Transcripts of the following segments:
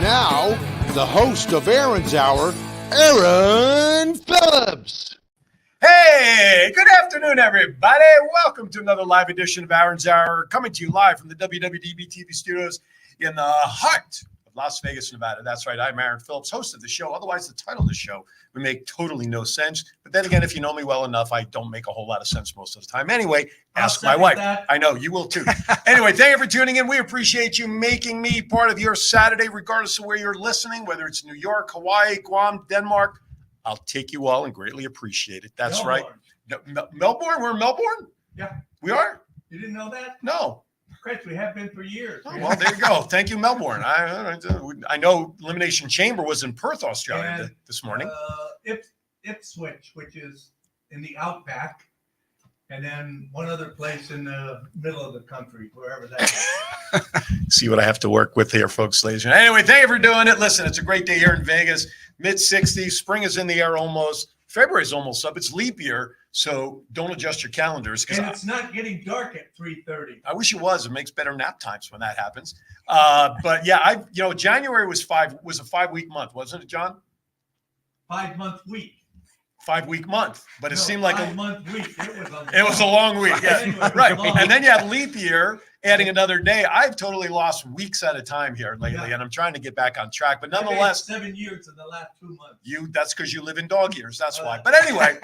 now, the host of Aaron's Hour, Aaron Phillips. Hey, good afternoon, everybody. Welcome to another live edition of Aaron's Hour, coming to you live from the WWDB TV studios in the heart of Las Vegas, Nevada. That's right. I'm Aaron Phillips, host of the show. Otherwise, the title of the show would make totally no sense. But then again, if you know me well enough, I don't make a whole lot of sense most of the time. Anyway, ask my wife. I know you will too. Anyway, thank you for tuning in. We appreciate you making me part of your Saturday, regardless of where you're listening, whether it's New York, Hawaii, Guam, Denmark. I'll take you all and greatly appreciate it. That's Melbourne. Right. Melbourne? We're in Melbourne? Yeah. We are? You didn't know that? No. Chris, we have been for years. Oh, well, there you go. Thank you, Melbourne. I know Elimination Chamber was in Perth, Australia this morning. Ipswich, which is in the outback, and then one other place in the middle of the country, wherever that is. See what I have to work with here, folks, ladies and gentlemen. Anyway, thank you for doing it. Listen, it's a great day here in Vegas. Mid-60s. Spring is in the air almost. February's almost up. It's leap year, so don't adjust your calendars. And it's not getting dark at 3:30. I wish it was. It makes better nap times when that happens. But yeah, January was a 5-week month, wasn't it, John? 5-month week. 5-week month, but it seemed like 5-month week. It was a long week. Yeah, anyway, right. And then you have leap year, adding another day. I've totally lost weeks at a time here lately, and I'm trying to get back on track. But nonetheless, 7 years in the last 2 months. That's because you live in dog years. That's why. But anyway,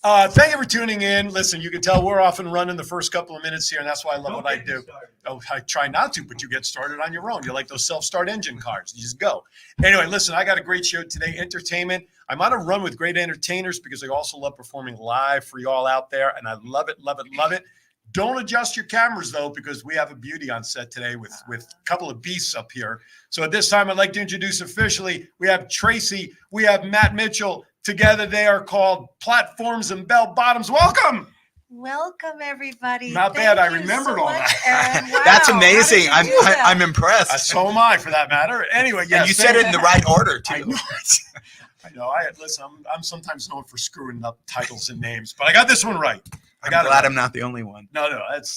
thank you for tuning in. Listen, you can tell we're off and running the first couple of minutes here, and that's why I love what I do. Oh, I try not to, but you get started on your own. You're like those self-start engine cars. You just go. Anyway, listen, I got a great show today. Entertainment. I'm on a run with great entertainers because I also love performing live for you all out there, and I love it, love it, love it. Don't adjust your cameras, though, because we have a beauty on set today with a couple of beasts up here. So at this time, I'd like to introduce officially, we have Tracy, we have Matt Mitchell. Together, they are called Platforms and Bell Bottoms. Welcome. Welcome, everybody. Not bad. I remembered all that. Wow. That's amazing. I'm impressed. So am I, for that matter. Anyway, yes. And you said it in the right order, too. I know. Listen, I'm sometimes known for screwing up titles and names, but I got this one right. I'm glad I'm not the only one. No.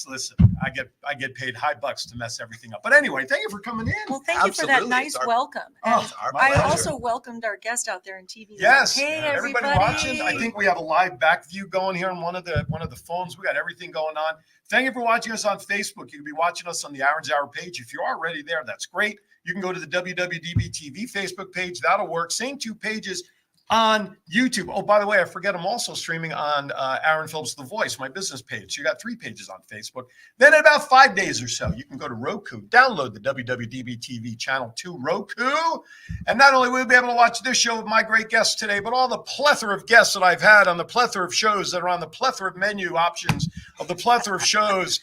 Listen. I get paid high bucks to mess everything up. But anyway, thank you for coming in. Well, thank you for that nice welcome. I also welcomed our guest out there in TV. Yes. Hey, everybody watching. I think we have a live back view going here on one of the phones. We got everything going on. Thank you for watching us on Facebook. You can be watching us on the Aaron's Hour page. If you're already there, that's great. You can go to the WWDB TV Facebook page. That'll work. Same 2 pages on YouTube. Oh, by the way, I forget, I'm also streaming on Aaron Phillips The Voice, my business page. So you got 3 pages on Facebook. Then in about 5 days or so, you can go to Roku, download the WWDB TV channel to Roku. And not only will you be able to watch this show with my great guests today, but all the plethora of guests that I've had on the plethora of shows that are on the plethora of menu options of the plethora of shows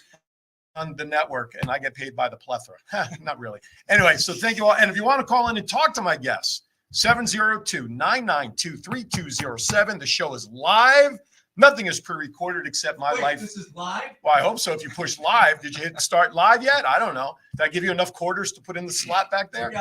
on the network, and I get paid by the plethora. Not really. Anyway, so thank you all. And if you want to call in and talk to my guests, 702-992-3207. The show is live. Nothing is pre-recorded except my life. This is live? Well, I hope so. If you push live, did you hit start live yet? I don't know. Did I give you enough quarters to put in the slot back there?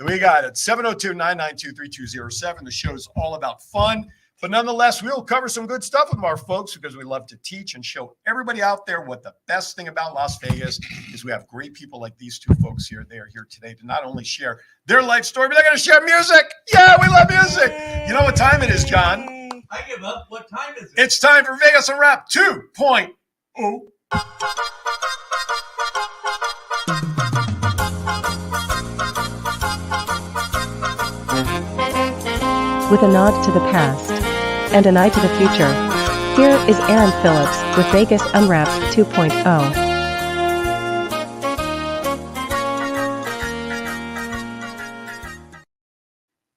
We got it. 702-992-3207. The show's all about fun. But nonetheless, we'll cover some good stuff with our folks because we love to teach and show everybody out there what the best thing about Las Vegas is. We have great people like these 2 folks here. They are here today to not only share their life story, but they're going to share music. Yeah, we love music. You know what time it is, John? I give up. What time is it? It's time for Vegas Unwrapped 2.0. With a nod to the past and an eye to the future, here is Aaron Phillips with Vegas Unwrapped 2.0.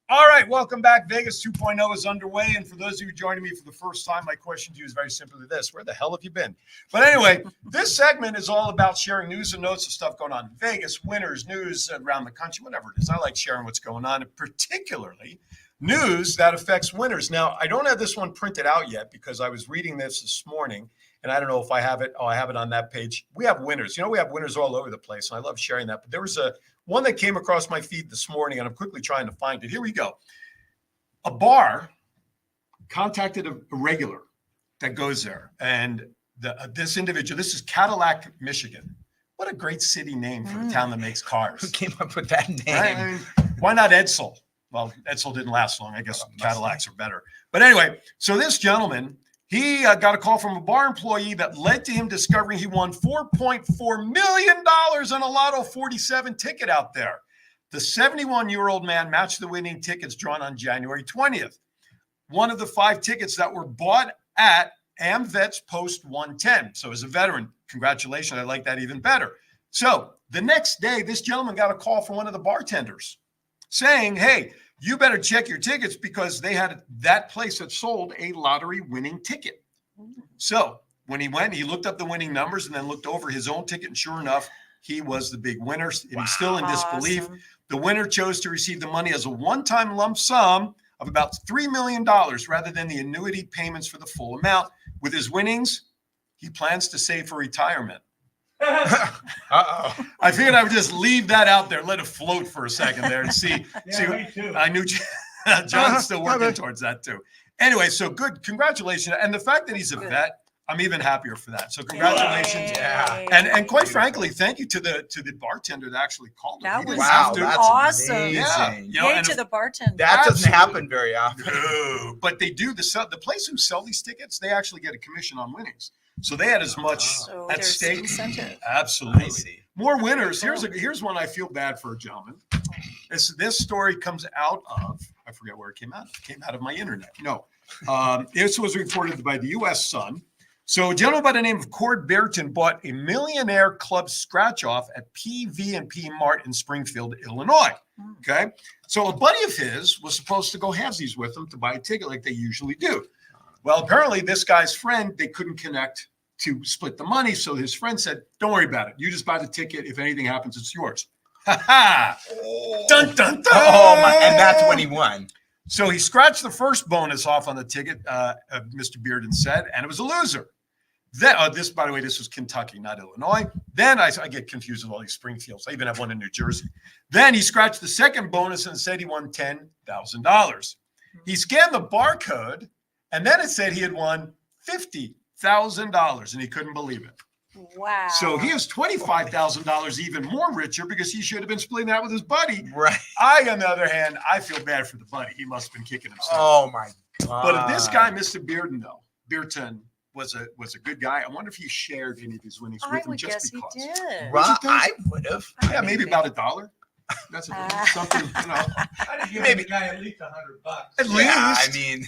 All right, welcome back. Vegas 2.0 is underway. And for those of you joining me for the first time, my question to you is very simply this: where the hell have you been? But anyway, this segment is all about sharing news and notes of stuff going on in Vegas, winners, news around the country, whatever it is. I like sharing what's going on, and particularly news that affects winners. Now, I don't have this one printed out yet because I was reading this morning, and I don't know if I have it. Oh, I have it on that page. We have winners. We have winners all over the place, and I love sharing that. But there was one that came across my feed this morning, and I'm quickly trying to find it. Here we go. A bar contacted a regular that goes there, and this individual, this is Cadillac, Michigan. What a great city name for a town that makes cars. Who came up with that name? Right? Why not Edsel? Well, Edsel didn't last long. I guess Cadillacs are better. But anyway, so this gentleman, he got a call from a bar employee that led to him discovering he won $4.4 million on a Lotto 47 ticket out there. The 71-year-old man matched the winning tickets drawn on January 20th. One of the 5 tickets that were bought at AmVets Post 110. So as a veteran, congratulations. I like that even better. So the next day, this gentleman got a call from one of the bartenders saying, hey, you better check your tickets because they had that place that sold a lottery winning ticket. So when he went, he looked up the winning numbers and then looked over his own ticket. And sure enough, he was the big winner. And he's still in disbelief. Awesome. The winner chose to receive the money as a one-time lump sum of about $3 million rather than the annuity payments for the full amount. With his winnings, he plans to save for retirement. Uh-oh. I figured I would just leave that out there, let it float for a second there and see. Me too. I knew John's still working towards that too. Anyway, so good. Congratulations. And the fact that he's a vet, I'm even happier for that. So congratulations. Yeah. And quite frankly, thank you to the bartender that actually called him. That He was didn't have to. that's awesome. amazing. Yeah. You know, Yay and to if- the bartender. That doesn't Absolutely. happen very often. No, but they do. The place who sell these tickets, they actually get a commission on winnings. So they had as much So at there's stake. incentive. Absolutely. I see. More winners. Here's one I feel bad for, gentlemen. This story comes out of, I forget where it came out of. It came out of my internet. No. This was reported by the U.S. Sun. So a gentleman by the name of Cord Bearton bought a Millionaire Club scratch-off at PV&P Mart in Springfield, Illinois. Okay. So a buddy of his was supposed to go halvesies with him to buy a ticket like they usually do. Well, apparently this guy's friend, they couldn't connect to split the money. So his friend said, don't worry about it. You just buy the ticket. If anything happens, it's yours. Ha ha. Dun, dun, dun. Oh, my. And that's when he won. So he scratched the first bonus off on the ticket, Mr. Bearden said, and it was a loser. Then, this, by the way, this was Kentucky, not Illinois. Then I get confused with all these Springfields. I even have one in New Jersey. Then he scratched the second bonus and said he won $10,000. He scanned the barcode, and then it said he had won $50,000, and he couldn't believe it. Wow. So he is $25,000 even more richer because he should have been splitting that with his buddy. Right. I, on the other hand, I feel bad for the buddy. He must have been kicking himself. Oh, my God. But if this guy, Mr. Bearden, though, Bearton was a good guy, I wonder if he shared any of his winnings I with him would just guess because. he did. Well, I would have. Yeah, maybe about $1. That's something, you know. I'd give Maybe. the guy at least $100. At Yeah, I mean,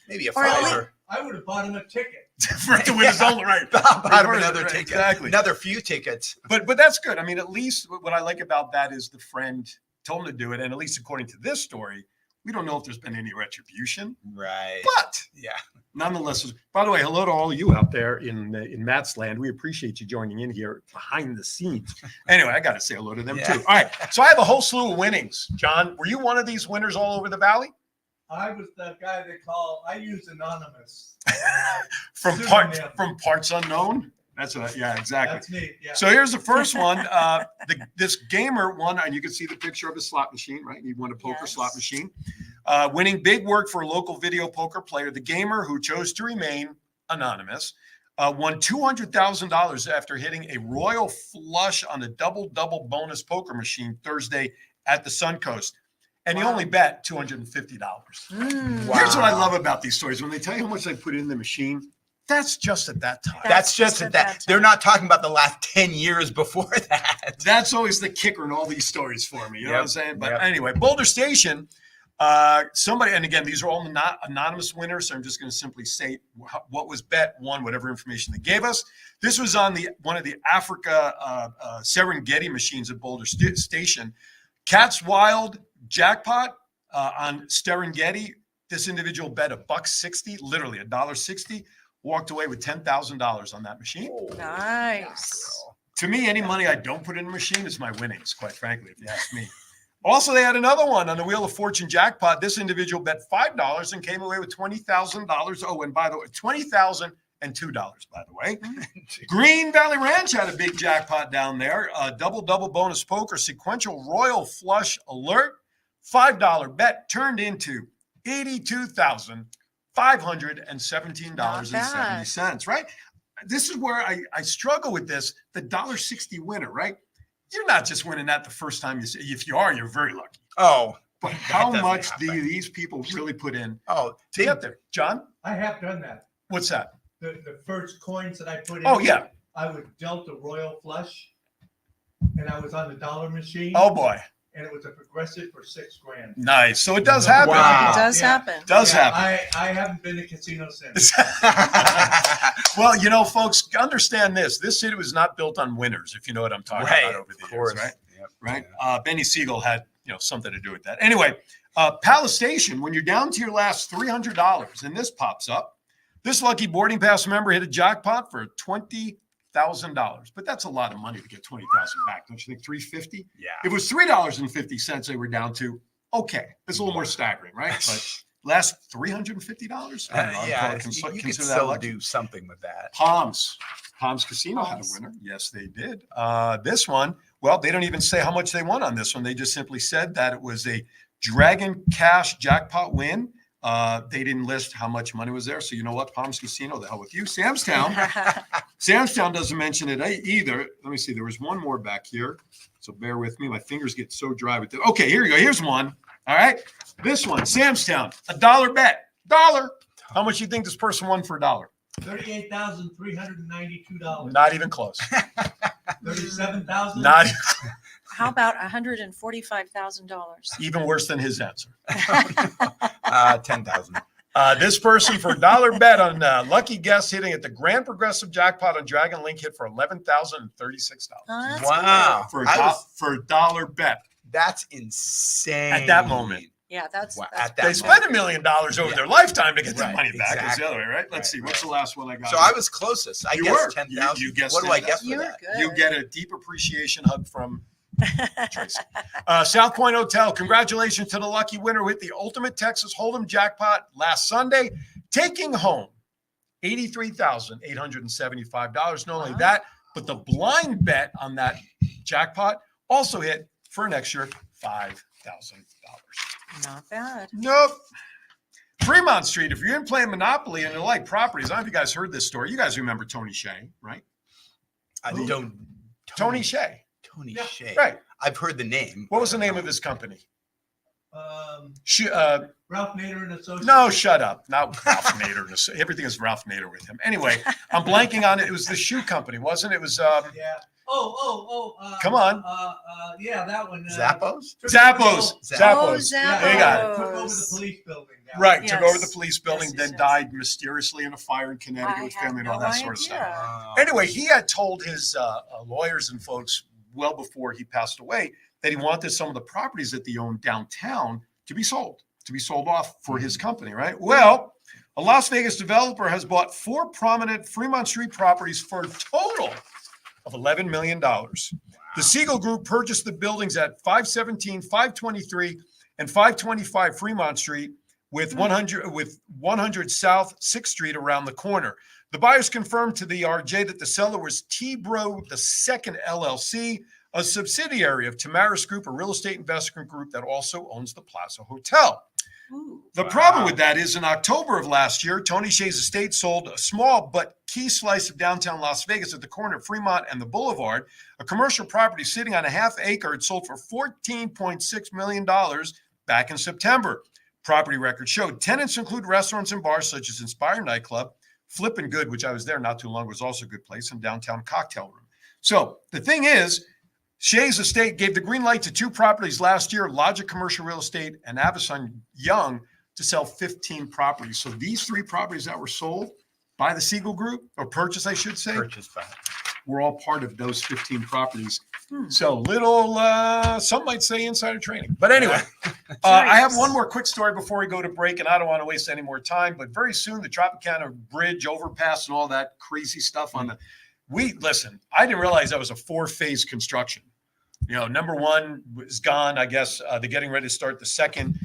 maybe a Or at least- $5. I would have bought him a ticket. For to win his own right. Bought him Right, another ticket. Exactly. Another few tickets. But that's good. I mean, at least what I like about that is the friend told him to do it. And at least according to this story, we don't know if there's been any retribution. Right. But Yeah. nonetheless, by the way, hello to all of you out there in Matt's land. We appreciate you joining in here behind the scenes. Anyway, I got to say hello to them Yeah. too. All right. So I have a whole slew of winnings. John, were you one of these winners all over the valley? I was the guy they call, I use anonymous. From parts unknown? That's what, yeah, exactly. That's me, yeah. So here's the first one. This gamer won, and you can see the picture of his slot machine, right? He won a poker Yes. slot machine. Winning big work for a local video poker player. The gamer, who chose to remain anonymous, won $200,000 after hitting a royal flush on the double-double bonus poker machine Thursday at the Suncoast. And he Wow. only bet $250. Mm. Here's what I love about these stories. When they tell you how much they put in the machine, that's just at that time. That's just at that. that They're time. not talking about the last 10 years before that. That's always the kicker in all these stories for me. You know what I'm saying? But Yep. anyway, Boulder Station, somebody, and again, these are all not anonymous winners. So I'm just going to simply say what was bet, won, whatever information they gave us. This was on one of the Africa Serengeti machines at Boulder Station. Cat's Wild jackpot on Serengeti. This individual bet $1.60, literally $1.60. Walked away with $10,000 on that machine. Nice. To me, any money I don't put in a machine is my winnings, quite frankly, if you ask me. Also, they had another one on the Wheel of Fortune jackpot. This individual bet $5 and came away with $20,000. Oh, and by the way, $20,002, by the way. Green Valley Ranch had a big jackpot down there. Double bonus poker, sequential royal flush alert. $5 bet turned into $82,517.70, right? This is where I struggle with this. The $1.60 winner, right? You're not just winning that the first time you see. If you are, you're very lucky. Oh, But how doesn't much happen. do these people really put in oh, to get there? John, I have done that. what's that? The first coins that I put in. Oh, yeah. I was dealt a royal flush, and I was on the dollar machine. Oh, boy. And it was a progressive for $6,000. Nice. So it does happen. Wow. It does Yeah. happen. Does Yeah, happen. I haven't been to casino since. Well, folks, understand this. This city was not built on winners, if you know what I'm talking Right, about over the of years, course. right? Yep. Right. Yeah. Benny Siegel had, something to do with that. Anyway, Palace Station, when you're down to your last $300 and this pops up, this lucky boarding pass member hit a jackpot for $20,000. But that's a lot of money to get $20,000 back. Don't you think? $350? Yeah. If it was $3.50 they were down to, okay, it's a little more staggering, right? But last $350? I don't know. Yeah, I'd you consider could that still lucky. do something with that. Palms Casino had a Palms. winner. Yes, they did. This one, well, they don't even say how much they won on this one. They just simply said that it was a Dragon Cash jackpot win. They didn't list how much money was there. So you know what? Palms Casino, the hell with you. Samstown doesn't mention it either. Let me see. There was one more back here. So bear with me. My fingers get so dry with it. Okay, here you go. Here's one. All right. This one, Samstown, $1 bet. $1. How much do you think this person won for $1? $38,392. Not even close. $37,000. Not How about $145,000? even worse than his answer. 10,000. This person for $1 bet on lucky guess hitting at the Grand Progressive Jackpot on Dragon Link hit for $11,036 Oh, that's Wow. for I a $1 bet. That's insane. At that moment. good. Yeah, that's Wow, that's at that They spent $1 million over Yeah. their lifetime to get their Right, money back. It's exactly. the other way, right? Let's Right, see. What's right. the last one I got? So I was closest. I You guessed were. 10,000. You guessed What do I 10,000. guess for You're that? good. You get a deep appreciation hug from Tracy. South Point Hotel, congratulations to the lucky winner with the Ultimate Texas Hold'em jackpot last Sunday, taking home $83,875. Not only Wow. that, but the blind bet on that jackpot also hit for an extra $5,000. not bad. Nope. Fremont Street, if you're in playing Monopoly and you like properties, I don't know if you guys heard this story. You guys remember Tony Shea, right? I Who? don't. Tony Shea. Tony Yeah. Shea. Right. I've heard the name. What was the name of his company? Ralph Nader and Associates. No, shut up. Not Ralph Nader. Everything is Ralph Nader with him. Anyway, I'm blanking on it. It was the shoe company, wasn't it? It was Yeah. Come on. Yeah, that one. Zappos. Zappos? Zappos. Oh, There you got it. Took over the police building. now. Right. Took Yes. over the police building, Yes, then yes. died mysteriously in a fire in Connecticut I with had family and all no that sort of stuff. idea. Wow. Anyway, he had told his lawyers and folks well before he passed away that he wanted some of the properties that they owned downtown to be sold off for his company, right? Well, a Las Vegas developer has bought 4 prominent Fremont Street properties for a total of $11 million. The Siegel Group purchased the buildings at 517, 523, and 525 Fremont Street with 100 South 6th Street around the corner. The buyers confirmed to the RJ that the seller was T-Bro II LLC, a subsidiary of Tamaris Group, a real estate investment group that also owns the Plaza Hotel. Ooh. The problem with that is in October of last year, Tony Shea's estate sold a small but key slice of downtown Las Vegas at the corner of Fremont and the Boulevard, a commercial property sitting on a half acre. It sold for $14.6 million back in September. Property records showed tenants include restaurants and bars such as Inspire Nightclub, Flippin' Good, which I was there not too long ago, was also a good place, and Downtown Cocktail Room. So the thing is, Shea's estate gave the green light to 2 properties last year, Logic Commercial Real Estate and Avison Young, to sell 15 properties. So these 3 properties that were sold by the Siegel Group, or purchased, I should say, Purchase back. were all part of those 15 properties. Hmm. So little, some might say insider trading. But anyway, I have one more quick story before we go to break, and I don't want to waste any more time. But very soon, the Tropicana Bridge overpass and all that crazy stuff on the listen, I didn't realize that was a 4-phase construction. Number 1 is gone. I guess they're getting ready to start the second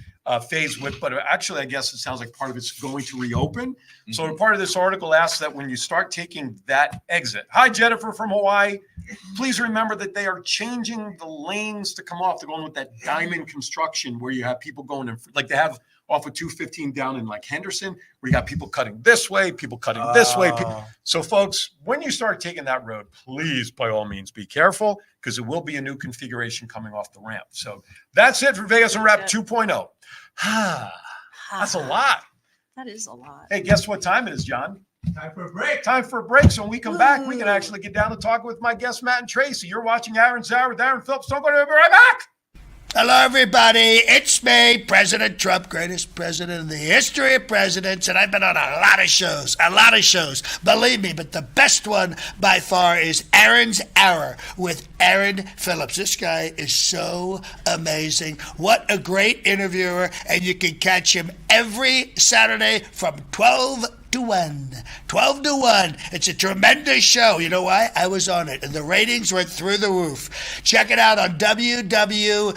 phase with, but actually, I guess it sounds like part of it's going to reopen. So part of this article asks that when you start taking that exit, hi, Jennifer from Hawaii, please remember that they are changing the lanes to come off. They're going with that diamond construction where you have people going in, like they have off of 215 down in like Henderson, where you got people cutting this way, people cutting this way. So folks, when you start taking that road, please, by all means, be careful because it will be a new configuration coming off the ramp. So that's it for Vegas Unwrapped 2.0. That's a lot. That is a lot. Hey, guess what time it is, John? Time for a break. Time for a break. So when we come back, we can actually get down to talking with my guests, Matt and Tracy. You're watching Aaron's Hour with Aaron Phillips. Don't go to be right back. Hello, everybody. It's me, President Trump, greatest president in the history of presidents, and I've been on a lot of shows, believe me, but the best one by far is Aaron's Hour with Aaron Phillips. This guy is so amazing. What a great interviewer, and you can catch him every Saturday from 12 to 1. It's a tremendous show. You know why? I was on it, and the ratings went through the roof. Check it out on WWDB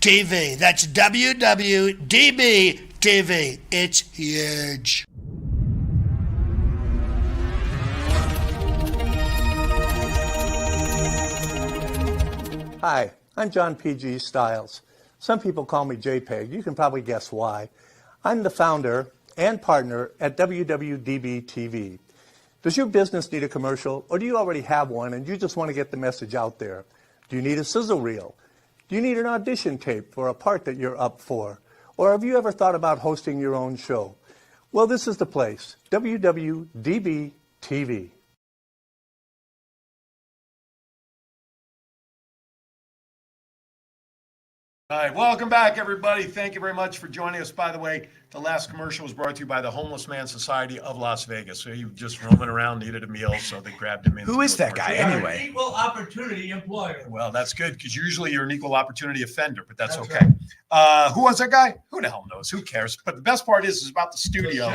TV. That's WWDB TV. It's huge. Hi, I'm John P.G. Stiles. Some people call me JPEG. You can probably guess why. I'm the founder and partner at WWDB TV. Does your business need a commercial, or do you already have one and you just want to get the message out there? Do you need a sizzle reel? Do you need an audition tape for a part that you're up for? Or have you ever thought about hosting your own show? Well, this is the place, WWDB TV. All right, welcome back, everybody. Thank you very much for joining us. By the way, the last commercial was brought to you by the Homeless Man Society of Las Vegas. So he was just roaming around, needed a meal, so they grabbed him in. Who is that guy anyway? Equal opportunity employer. Well, that's good because usually you're an equal opportunity offender, but that's okay. Right. Who was that guy? Who the hell knows? Who cares? But the best part is about the studio.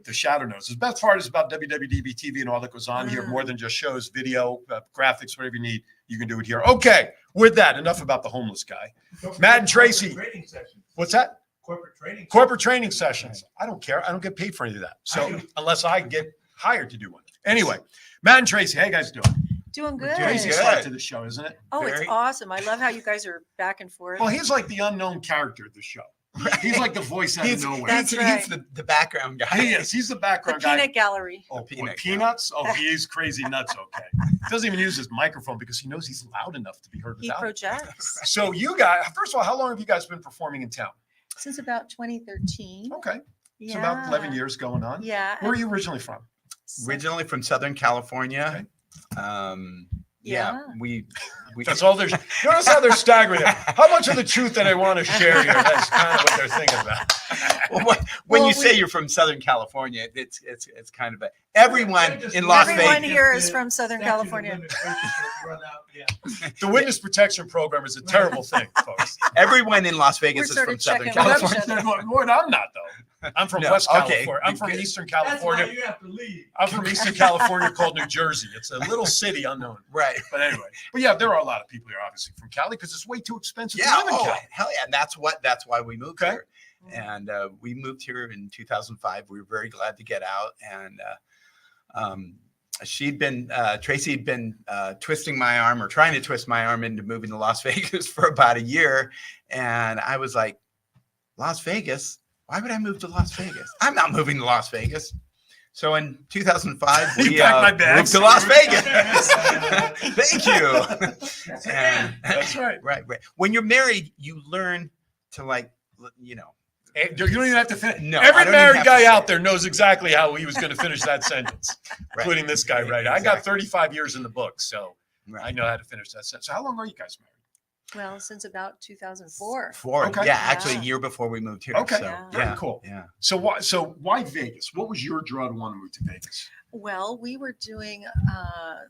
The shadow knows. The best part is about WWDB TV and all that goes on here. More than just shows, video, graphics, whatever you need, you can do it here. Okay. With that, enough about the homeless guy. Matt and Tracy. What's that? Corporate training sessions. I don't care. I don't get paid for any of that. So unless I get hired to do one. Anyway, Matt and Tracy, how you guys doing? Doing good. Tracy's start to the show, isn't it? Oh, it's awesome. I love how you guys are back and forth. Well, he's like the unknown character of the show. He's like the voice out of nowhere. He's the background guy. He is. He's the background guy. Peanut gallery. Oh, peanuts? Oh, he is crazy nuts. Okay. Doesn't even use his microphone because he knows he's loud enough to be heard without. He projects. So you guys, first of all, how long have you guys been performing in town? Since about 2013. Okay. It's about 11 years going on. Yeah. Where are you originally from? Originally from Southern California. Okay. Yeah, we that's all there's. Notice how they're staggering it. How much of the truth that I want to share here? That's kind of what they're thinking about. Well, when you say you're from Southern California, it's kind of everyone in Las Vegas. Everyone here is from Southern California. The witness protection program is a terrible thing, folks. Everyone in Las Vegas is from Southern California. Lord, I'm not though. I'm from West California. I'm from Eastern California. That's why you have to leave. I'm from Eastern California called New Jersey. It's a little city unknown. Right. But anyway. But yeah, there are a lot of people here obviously from Cali because it's way too expensive to live in Cali. Hell yeah. And that's why we moved here. And we moved here in 2005. We were very glad to get out. And Tracy'd been twisting my arm or trying to twist my arm into moving to Las Vegas for about a year. And I was like, Las Vegas? Why would I move to Las Vegas? I'm not moving to Las Vegas. So in 2005, we moved to Las Vegas. Thank you. That's right. Right. When you're married, you learn to you don't even have to finish. No, every married guy out there knows exactly how he was going to finish that sentence, including this guy right. I got 35 years in the book, so I know how to finish that sentence. So how long are you guys married? Well, since about 2004. Okay. Yeah, actually a year before we moved here. Okay. So, Very cool. Yeah. So why Vegas? What was your draw to want to move to Vegas? Well, we were doing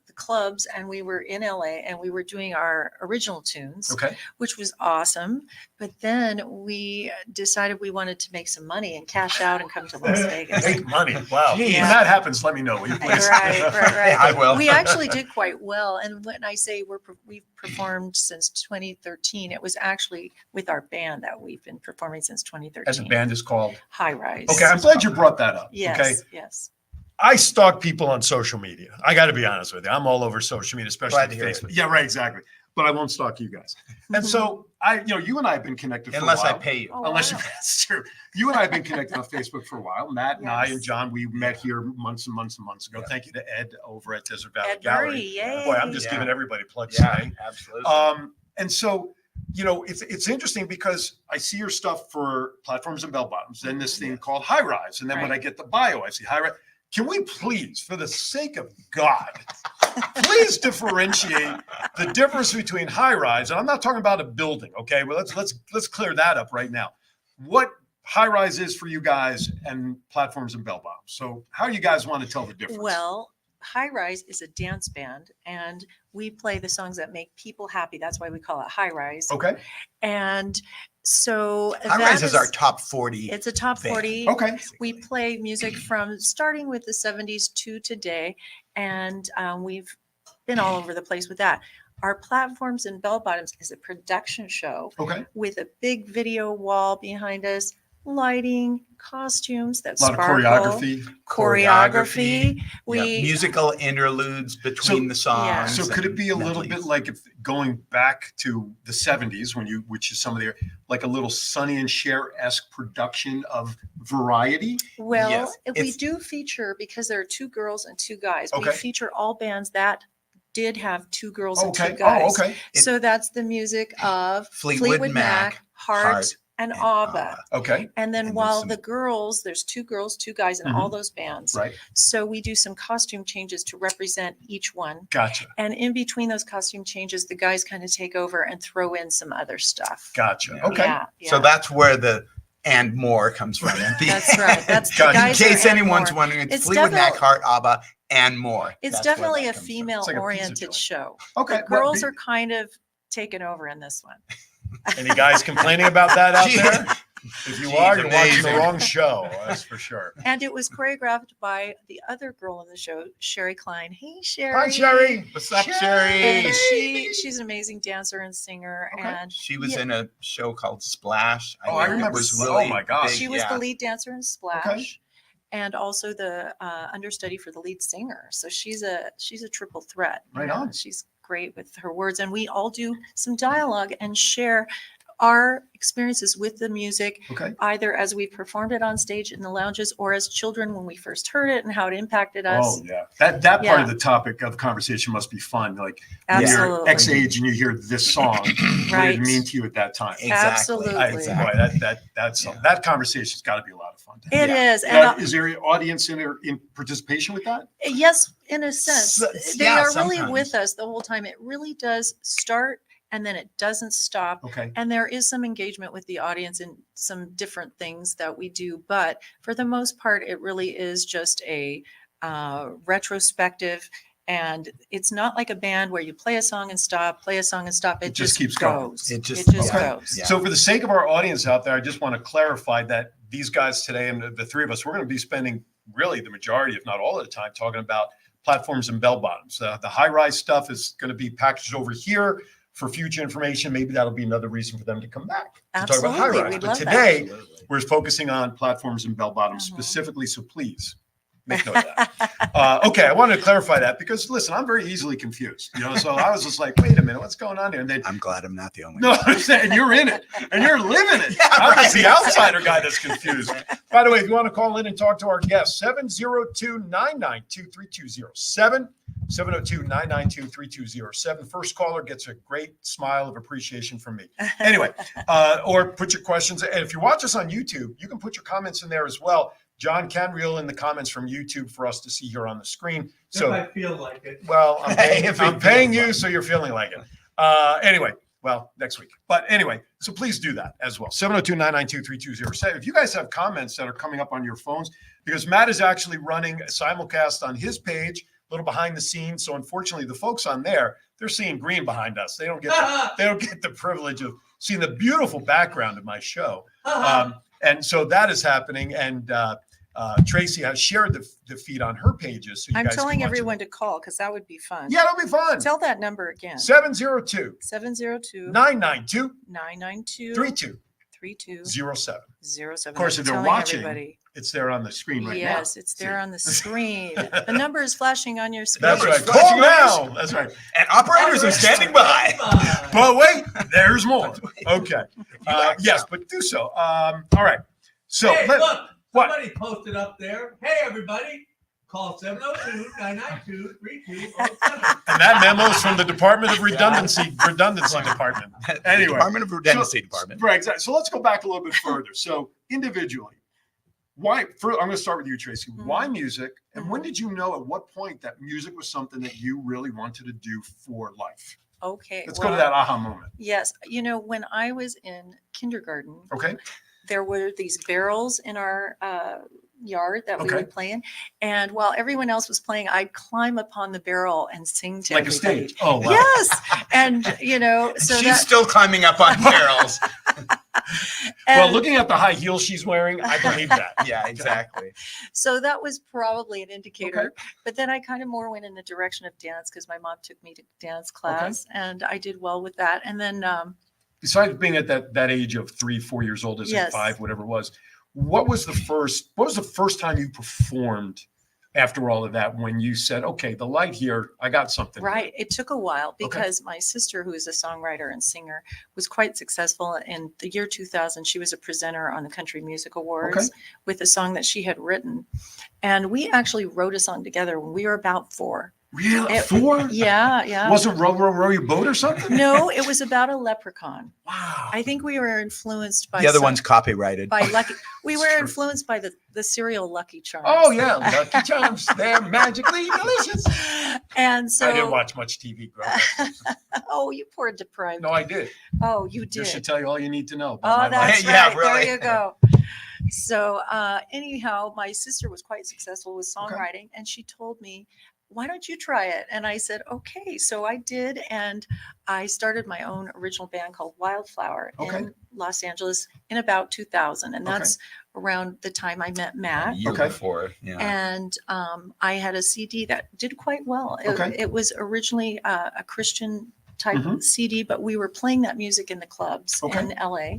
the clubs and we were in LA and we were doing our original tunes, which was awesome. But then we decided we wanted to make some money and cash out and come to Las Vegas. Make money. Wow. When that happens, let me know. Will you please? Right. I will. We actually did quite well. And when I say we've performed since 2013, it was actually with our band that we've been performing since 2013. As a band is called? High Rise. Okay. I'm glad you brought that up. Yes. Okay. Yes. I stalk people on social media. I got to be honest with you. I'm all over social media, especially Glad to hear Facebook. it. Yeah, right, exactly. But I won't stalk you guys. And so you and I have been connected for Unless a while. I pay you. Oh, Unless wow. that's true. You and I have been connected on Facebook for a while. Matt and I Yes. and John, we met here months and months and months ago. Yeah. Thank you to Ed over at Desert Valley Ed Gallery. Murray, yay. Boy, I'm just Yeah. giving everybody plugs Yeah, today. absolutely. And so, it's interesting because I see your stuff for platforms and bell bottoms, then this thing called High Rise. And then when I Right. get the bio, I see High Rise. Can we please, for the sake of God, please differentiate the difference between high rise, and I'm not talking about a building, okay? Well, let's clear that up right now. What high rise is for you guys and platforms and bell bottoms. So how do you guys want to tell the difference? Well, High Rise is a dance band, and we play the songs that make people happy. That's why we call it High Rise. Okay. And so High that Rise is our top 40. It's a top band. 40. Okay. We play music from starting with the 70s to today, and we've been all over the place with that. Our Platforms and Bell Bottoms is a production show Okay. with a big video wall behind us, lighting, costumes that A lot sparkle, of choreography. choreography. Yeah, We musical interludes between the songs. So could it be a little medleys. bit like if going back to the 70s which is some of their, like a little Sonny and Cher-esque production of variety? Well, Yes, if we it's- do feature, because there are two girls and two guys, we Okay. feature all bands that did have two girls and Okay. two guys. Oh, okay. So that's the music of Fleetwood Mac, Heart, and ABBA. Okay. And then And while there's some- the girls, there's two girls, two guys in all those bands. Right. So we do some costume changes to represent each one. Gotcha. And in between those costume changes, the guys kind of take over and throw in some other stuff. Gotcha. Yeah. Okay. Yeah, So yeah. that's where the and more comes from. At the That's right. That's the Gotcha. In guys are case and anyone's more. wondering, it's It's Fleetwood Mac, definitely- Heart, ABBA, and more. It's That's where definitely that a comes from. female-oriented joint. show. Okay. The girls are kind of taken over in this one. Any guys complaining about that out She- there? If you She's are, you're watching the amazing. wrong show. That's for sure. And it was choreographed by the other girl in the show, Sherry Klein. Hey, Sherry. Hi, Sherry. What's up, And Sherry? she's an amazing dancer and singer. Okay. And She was yeah, in a show called Splash. Oh, I think it remember. was Oh really my gosh. big, she was yeah. the lead dancer in Splash. And also the understudy for the lead singer. So she's a triple threat. you Right know. on. She's great with her words. And we all do some dialogue and share our experiences with the music, Okay. either as we performed it on stage in the lounges or as children when we first heard it and how it impacted us. Oh yeah. That part Yeah. of the topic of conversation must be fun. Like when you're Absolutely. X age and you hear this song, what did Right. it mean to you at that time? Exactly. Absolutely. Boy, that's Yeah. that conversation's got to be a lot of fun. It Yeah. is. Now, And is there an audience in participation with that? yes, in a sense, they yeah, are really sometimes. with us the whole time. It really does start and then it doesn't stop. Okay. And there is some engagement with the audience in some different things that we do. But for the most part, it really is just a retrospective. And it's not like a band where you play a song and stop, play a song and stop. It just keeps going. goes. It just- Okay. goes. Yeah. So for the sake of our audience out there, I just want to clarify that these guys today and the three of us, we're going to be spending really the majority, if not all of the time, talking about platforms and bell bottoms. The high rise stuff is going to be packaged over here for future information. Maybe that'll be another reason for them to come back to talk about high Absolutely. rise. We'd But love that. today we're focusing on platforms and bell bottoms Mhm. specifically. So please make note of that. Okay, I wanted to clarify that because listen, I'm very easily confused. So I was just like, wait a minute, what's going on here? And then I'm glad I'm not the only no, one. I'm saying you're in it and you're living it. Yeah, I'm just right. the outsider guy that's confused. By the way, if you want to call in and talk to our guests, 702-992-3207, 702-992-3207. First caller gets a great smile of appreciation from me. Anyway, or put your questions. And if you watch us on YouTube, you can put your comments in there as well. John can reel in the comments from YouTube for us to see here on the screen. If So, I feel like it. well, I'm paying, If it I'm paying feels you, like so you're feeling like it. Anyway, well, next week. But anyway, so please do that as well. 702-992-3207. If you guys have comments that are coming up on your phones, because Matt is actually running a simulcast on his page, a little behind the scenes. So unfortunately, the folks on there, they're seeing green behind us. They don't get the privilege of seeing the beautiful background of my show. And so that is happening. And Tracy has shared the feed on her pages. So you I'm guys can telling watch it. everyone to call because that would be fun. Yeah, it'll be fun. Tell that number again. 702 702 992 992 32. 702-3207. 07. 07. Of course, I'm if they're telling watching, everybody. it's there on the screen right now. Yes, it's there on the screen. The number is flashing on your screen. That's right. Numbers flashing Call on now. That's right. And operators are standing by. But wait, there's more. Okay. Yes, but do so. All right. So Hey, look, what? somebody posted up there. Hey, everybody, call 702-992-3207. And that memo is from the Department of Redundancy Department. Anyway, Department of Redundancy Department. Right, exactly. So let's go back a little bit further. So individually, I'm going to start with you, Tracy. Why music? And when did you know at what point that music was something that you really wanted to do for life? Okay. Let's go to that aha moment. Yes. When I was in kindergarten, Okay. there were these barrels in our yard that we Okay. would play in. And while everyone else was playing, I'd climb upon the barrel and sing to Like everybody. a stage. Oh, wow. Yes. And, so She's still climbing up on barrels. Well, looking at the high heels she's wearing, I believe that. Yeah, exactly. so that was probably an indicator. Okay. But then I kind of more went in the direction of dance because my mom took me to dance class and I did well with that. And then Besides being at that age of 3, 4 years old, is it Yes. 5, whatever it was, what was the first time you performed after all of that when you said, okay, the light here, I got something. right. It took a while because my sister, who is a songwriter and singer, was quite successful. In the year 2000, she was a presenter on the Country Music Awards with a song that she had written. And we actually wrote a song together when we were about 4. Really? 4? Yeah. Wasn't row your boat or something? No, it was about a leprechaun. Wow. I think we were influenced by The other one's copyrighted. by Lucky. We were true. influenced by the cereal Lucky Charms. Oh, yeah. Lucky Charms. They're magically delicious. And so I didn't watch much TV growing up. oh, you poor deprived. No, I did. Oh, you did. Just to tell you all you need to know. Oh, about my that's life. Yeah, right. really. There you go. So anyhow, my sister was quite successful with songwriting, and she told me, why don't you try it? And I said, okay. So I did, and I started my own original band called Wildflower in Los Angeles in about 2000. And that's around the time I met Matt. A year before. Yeah. And I had a CD that did quite well. It was originally a Christian type CD, but we were playing that music in the clubs in LA.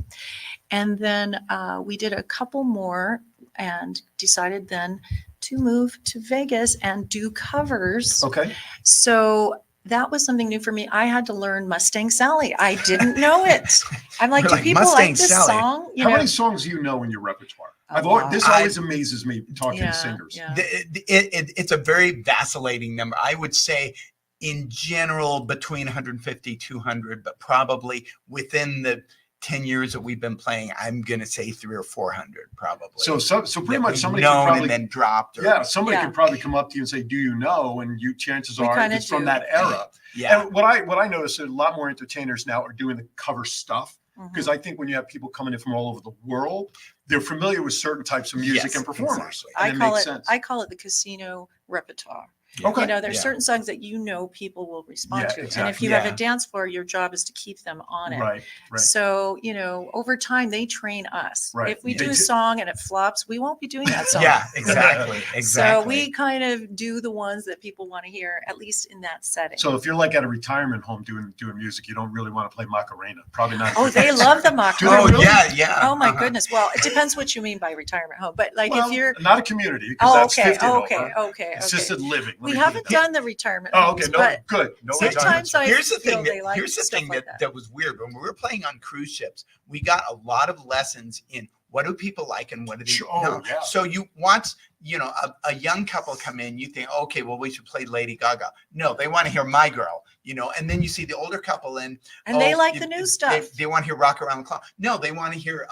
And then we did a couple more and decided then to move to Vegas and do covers. Okay. So that was something new for me. I had to learn Mustang Sally. I didn't know it. I'm like, You're do like, people Mustang like this Sally. song? How many songs do you know in your repertoire? This always amazes me talking to singers. Yeah. It's a very vacillating number. I would say in general between 150, 200, but probably within the 10 years that we've been playing, I'm going to say 300 or 400 probably. So pretty much somebody known could probably, and then dropped. Somebody could probably come up to you and say, do you know? And chances are it's from that era. Yeah. And what I noticed is a lot more entertainers now are doing the cover stuff. Because I think when you have people coming in from all over the world, they're familiar with certain types of music and performers. Exactly. And I call it the casino repertoire. Okay. There's certain songs that people will respond to. exactly. And if you have a dance floor, your job is to keep them on it. Right. So, over time, they train us. Right. If we do a song and it flops, we won't be doing that song. Yeah, exactly. So we kind of do the ones that people want to hear, at least in that setting. So if you're like at a retirement home doing music, you don't really want to play Macarena. Probably not. Oh, they love the Macarena. Do they really? Yeah. Oh my goodness. Well, it depends what you mean by retirement home. But if you're not a community, because that's 50 and over. Okay. Assisted living. We haven't done the retirement Oh, homes, okay. No, but good. No sometimes retirement. Here's the thing. Here's the stuff thing like that was weird. When we were playing on cruise ships, we got a lot of lessons in what do people like and what do they know. Yeah. So you want a young couple come in, you think, okay, well, we should play Lady Gaga. No, they want to hear My Girl. And then you see the older couple in, and they like the new stuff. They want to hear Rock Around the Clock. No, they want to hear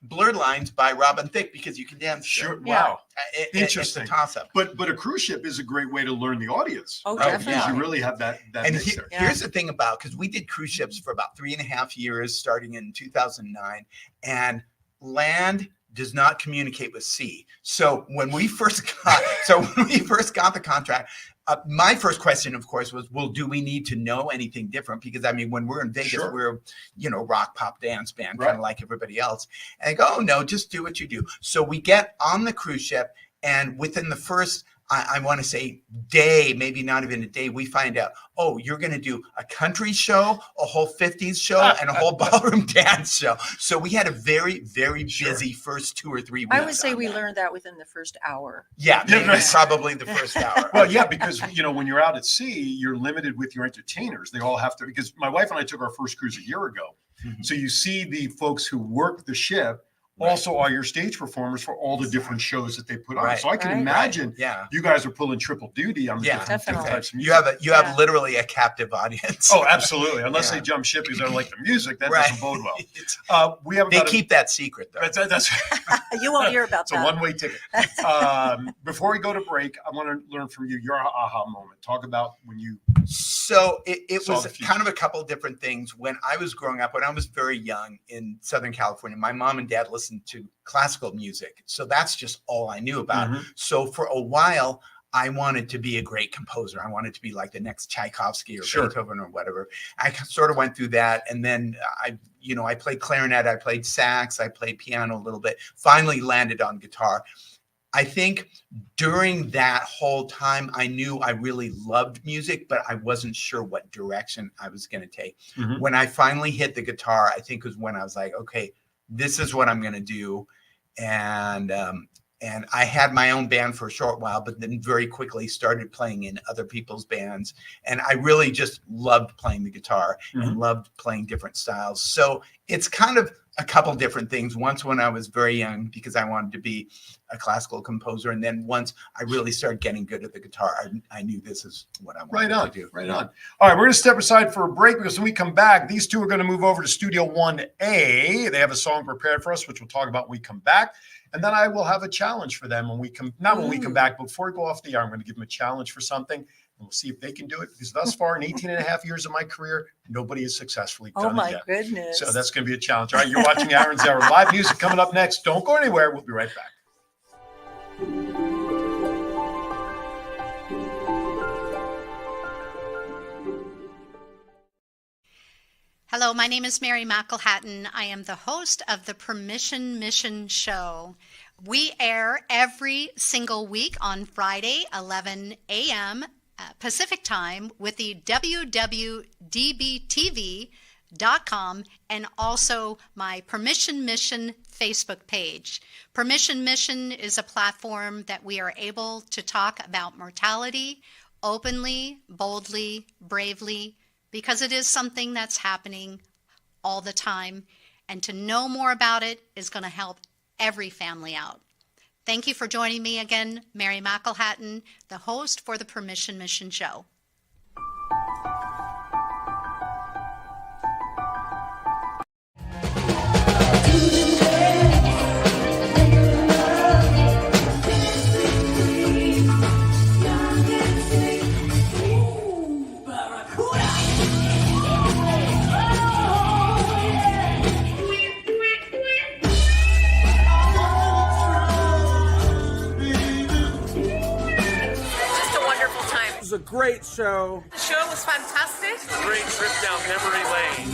Blurred Lines by Robin Thicke because you can dance. Sure. Yeah. Wow. Interesting. It's a toss-up. But a cruise ship is a great way to learn the audience. Oh, right? definitely. Because you really have that And mix there. here's the thing because we did cruise ships for about 3.5 years, starting in 2009, and land does not communicate with sea. So when we first got the contract, my first question, of course, was, well, do we need to know anything different? Because when we're in Vegas, we're, rock, pop, dance band, kind of like everybody else. And I go, oh no, just do what you do. So we get on the cruise ship, and within the first, I want to say day, maybe not even a day, we find out, oh, you're going to do a country show, a whole 50s show, and a whole ballroom dance show. So we had a very, very busy first 2 or 3 weeks. I would say we learned that within the first hour. Yeah, probably the first hour. Well, yeah, because, when you're out at sea, you're limited with your entertainers. They all have to, because my wife and I took our first cruise a year ago. Mm-hmm. So you see the folks who work the ship also are your stage performers for all the different shows that they put on. So I can imagine you guys are pulling triple duty on the different types of music. You have literally a captive audience. Oh, absolutely. Unless they jump ship because they don't like the music, that doesn't bode well. They keep that secret, though. That's you won't hear about that. It's a one-way ticket. Before we go to break, I want to learn from you your aha moment. Talk about when you... So it was kind of a couple of different things. When I was growing up, when I was very young in Southern California, my mom and dad listened to classical music. So that's just all I knew about. Mm-hmm. So for a while, I wanted to be a great composer. I wanted to be like the next Tchaikovsky or Beethoven or whatever. I sort of went through that. And then I played clarinet, I played sax, I played piano a little bit, finally landed on guitar. I think during that whole time, I knew I really loved music, but I wasn't sure what direction I was going to take. Mm-hmm. When I finally hit the guitar, I think was when I was like, okay, this is what I'm going to do. And I had my own band for a short while, but then very quickly started playing in other people's bands. And I really just loved playing the guitar and loved playing different styles. So it's kind of a couple different things. Once when I was very young, because I wanted to be a classical composer. And then once I really started getting good at the guitar, I knew this is what I wanted to do. Right on. All right, we're going to step aside for a break because when we come back, these two are going to move over to Studio 1A. They have a song prepared for us, which we'll talk about when we come back. And then I will have a challenge for them when we come back, but before we go off the air, I'm going to give them a challenge for something. And we'll see if they can do it, because thus far in 18 and a half years of my career, nobody has successfully done it yet. Oh, my goodness. So that's going to be a challenge. All right, you're watching Aaron's Hour. Live music coming up next. Don't go anywhere. We'll be right back. Hello, my name is Mary McElhatton. I am the host of the Permission Mission Show. We air every single week on Friday, 11 a.m. Pacific Time with the www.dbtv.com and also my Permission Mission Facebook page. Permission Mission is a platform that we are able to talk about mortality openly, boldly, bravely, because it is something that's happening all the time. And to know more about it is going to help every family out. Thank you for joining me again, Mary McElhatton, the host for the Permission Mission Show. A great show. The show was fantastic. A great trip down memory lane.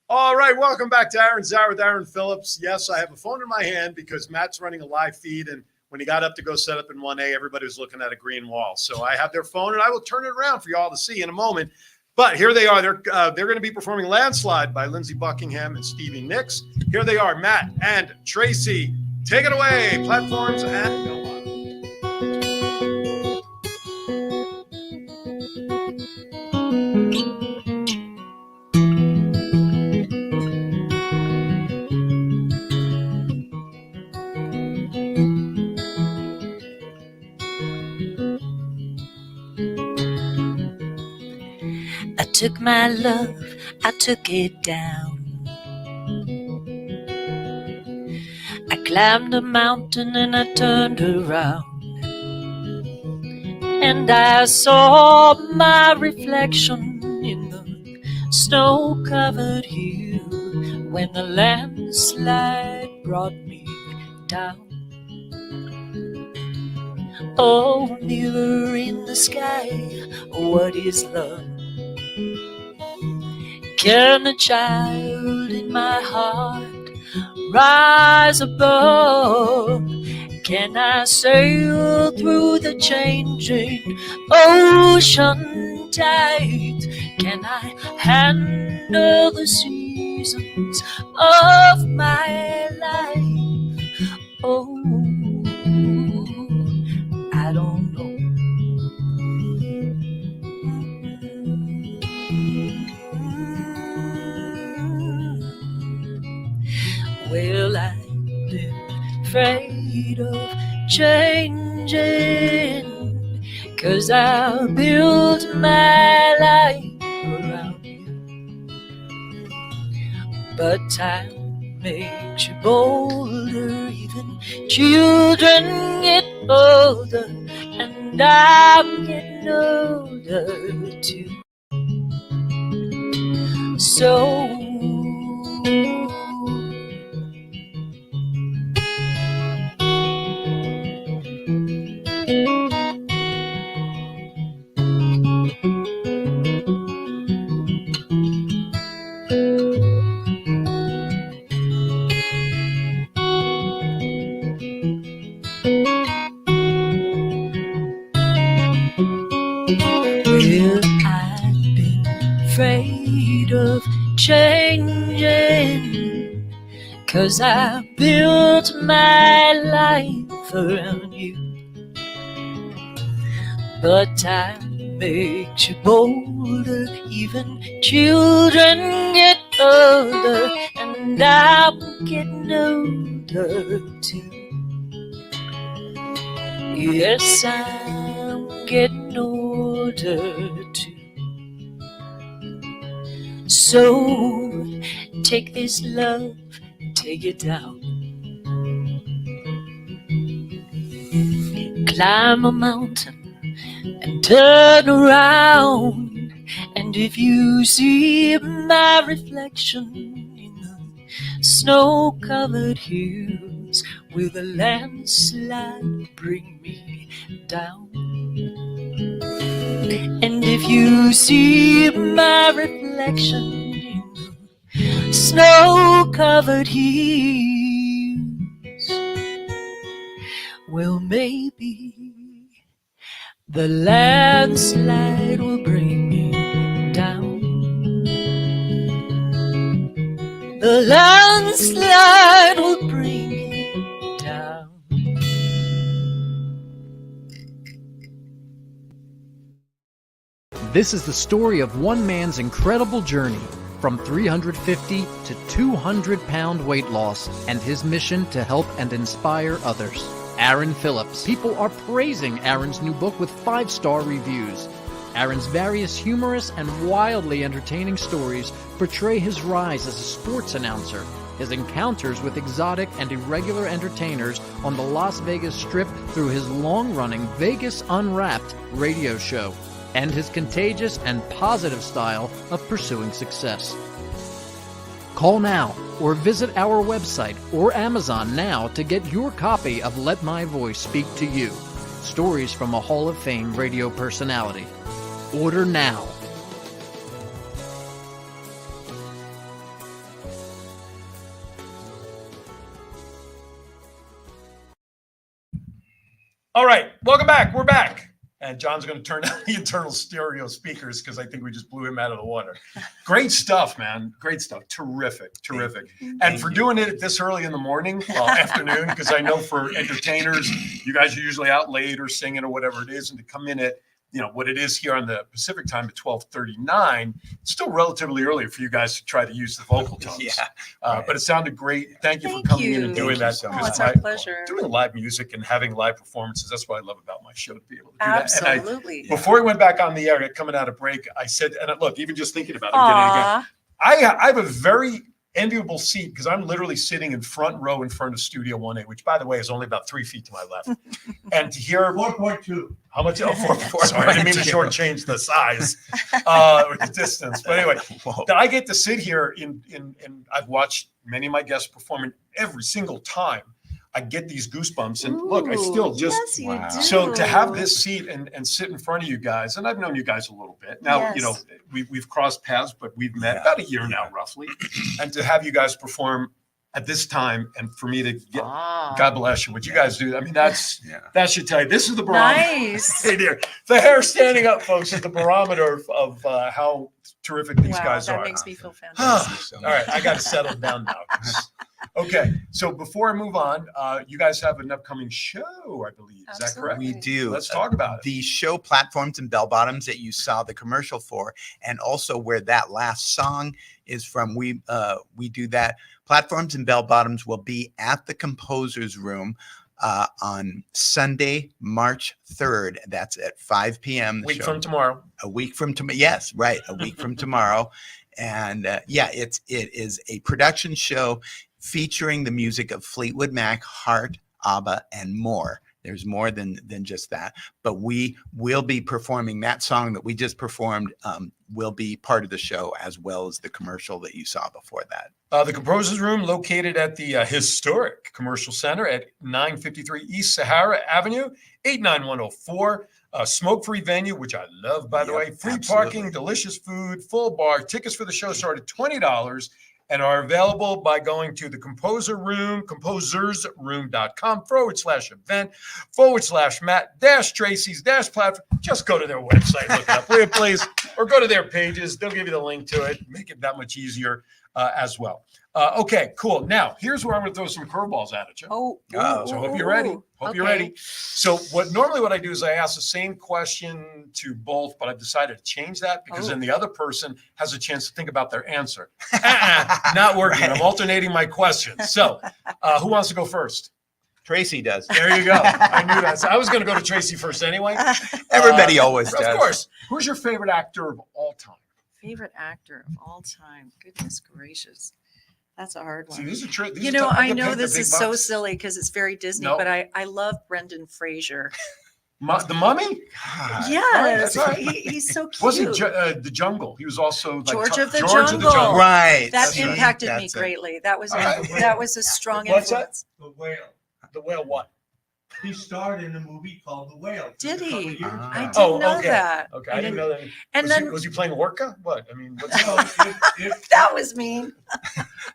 All right, welcome back to Aaron's Hour with Aaron Phillips. Yes, I have a phone in my hand because Matt's running a live feed, and when he got up to go set up in 1A, everybody was looking at a green wall. So I have their phone, and I will turn it around for you all to see in a moment. But here they are. They're going to be performing Landslide by Lindsey Buckingham and Stevie Nicks. Here they are, Matt and Tracy. Take it away, platforms, and go on. I took my love, I took it down. I climbed a mountain and I turned around, and I saw my reflection in the snow-covered hill when the landslide brought me down. Oh, mirror in the sky, what is love? Can a child in my heart rise above? Can I sail through the changing ocean tides? Can I handle the seasons of my life? Oh, I don't know. Well, I've been afraid of changing, 'cause I built my life around you. But time makes you bolder, even children get older, and I'm getting older too. So well, I've been afraid of changing, 'cause I built my life around you. But time makes you bolder, even children get older, and I'm getting older too. Yes, I'm getting older too. So take this love, take it down. Climb a mountain and turn around, and if you see my reflection in the snow-covered hills, will the landslide bring me down? And if you see my reflection in the snow-covered hills, well, maybe the landslide will bring me down. The landslide will bring me down. This is the story of one man's incredible journey from 350 to 200-pound weight loss and his mission to help and inspire others. Aaron Phillips. People are praising Aaron's new book with 5-star reviews. Aaron's various humorous and wildly entertaining stories portray his rise as a sports announcer, his encounters with exotic and irregular entertainers on the Las Vegas Strip through his long-running Vegas Unwrapped radio show, and his contagious and positive style of pursuing success. Call now or visit our website or Amazon now to get your copy of Let My Voice Speak to You, stories from a Hall of Fame radio personality. Order now. All right, welcome back. We're back. And John's going to turn on the internal stereo speakers because I think we just blew him out of the water. Great stuff, man. Great stuff. Terrific. And for doing it this early in the morning, afternoon, because I know for entertainers, you guys are usually out late or singing or whatever it is, and to come in at, you know, what it is here on the Pacific time at 12:39, it's still relatively early for you guys to try to use the vocal tones. But it sounded great. Thank you for coming in and doing that. Oh, it's our pleasure. Doing live music and having live performances, that's what I love about my show, to be able to do Absolutely. that. And before we went back on the air, coming out of break, I said, and look, even just thinking about it, I have a very enviable seat because I'm literally sitting in front row in front of Studio 1A, which, by the way, is only about 3 feet to my left. And to hear 4.2. How much? Oh, 4.4. Sorry, I didn't mean to shortchange the size or the distance. But anyway, that I get to sit here in I've watched many of my guests perform, and every single time I get these goosebumps. And look, I still just yes, you do. so to have this seat and sit in front of you guys, and I've known you guys a little bit now. Yes. You know, we've crossed paths, but we've met about a year now, roughly. And to have you guys perform at this time, and for me to get, God bless you, what you guys do. I mean, that should tell you. This is the barometer. Nice. Hey there, the hair standing up, folks, is the barometer of how terrific these guys that are. makes me feel fantastic. All right, I got to settle down now. Okay, so before I move on, you guys have an upcoming show, I believe. Is that correct? We do. Let's talk about it. The show Platforms and Bell Bottoms that you saw the commercial for, and also where that last song is from. We do that. Platforms and Bell Bottoms will be at the Composers Room on Sunday, March 3rd. That's at 5 p.m. A week from tomorrow. A week from tomorrow. Yes, right. A week from tomorrow. And it is a production show featuring the music of Fleetwood Mac, Heart, ABBA, and more. There's more than just that. But we will be performing that song that we just performed will be part of the show, as well as the commercial that you saw before that. The Composers Room, located at the historic Commercial Center at 953 East Sahara Avenue, 89104. Smoke-free venue, which I love, by the way. Free parking, delicious food, full bar. Tickets for the show start at $20 and are available by going to the Composer Room, composersroom.com/event/Matt-Tracy's-platform. Just go to their website, look it up, please, or go to their pages. They'll give you the link to it. Make it that much easier as well. Okay, cool. Now, here's where I'm going to throw some curveballs at you. So hope you're ready. Hope you're ready. So what I do is I ask the same question to both, but I've decided to change that because then the other person has a chance to think about their answer. Not working. I'm alternating my questions. So who wants to go first? Tracy does. There you go. I knew that. So I was going to go to Tracy first anyway. Everybody always does. Of course. Who's your favorite actor of all time? Favorite actor of all time. Goodness gracious. That's a hard one. See, these are I know this is so silly because it's very Disney, but I love Brendan Fraser. The Mummy? Yes. Right. He's so cute. Wasn't The Jungle? He was also like George of the Jungle. Right. That impacted me greatly. That was a strong What's influence. The Whale. The Whale what? He starred in a movie called The Whale. Did he? I didn't Oh, know okay. that. Okay, I didn't know that. And Was he playing Orca? What? I mean, what's that was mean.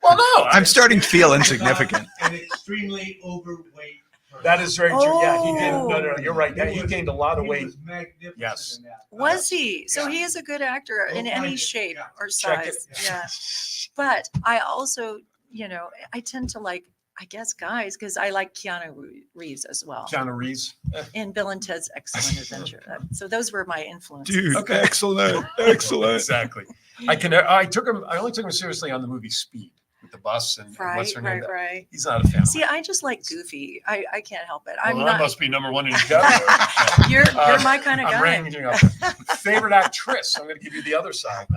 Well, no. I'm starting to feel insignificant. An extremely overweight person. That is very true. Yeah, he did. No, you're right. Yeah, he gained a lot of weight. He was magnificent Yes. in that. Was he? So he is a good actor in any shape or size. Yeah. But I also, I tend to like, I guess, guys, because I like Keanu Reeves as well. Keanu Reeves. In Bill and Ted's Excellent Adventure. So those were my influences. Dude, Okay. excellent. Exactly. I only took him seriously on the movie Speed with the bus and what's her name. Right. He's not a fan. See, I just like Goofy. I can't help it. I not. must be number one in your category. You're my kind of I'm guy. ranging up. Favorite actress. I'm going to give you the other side.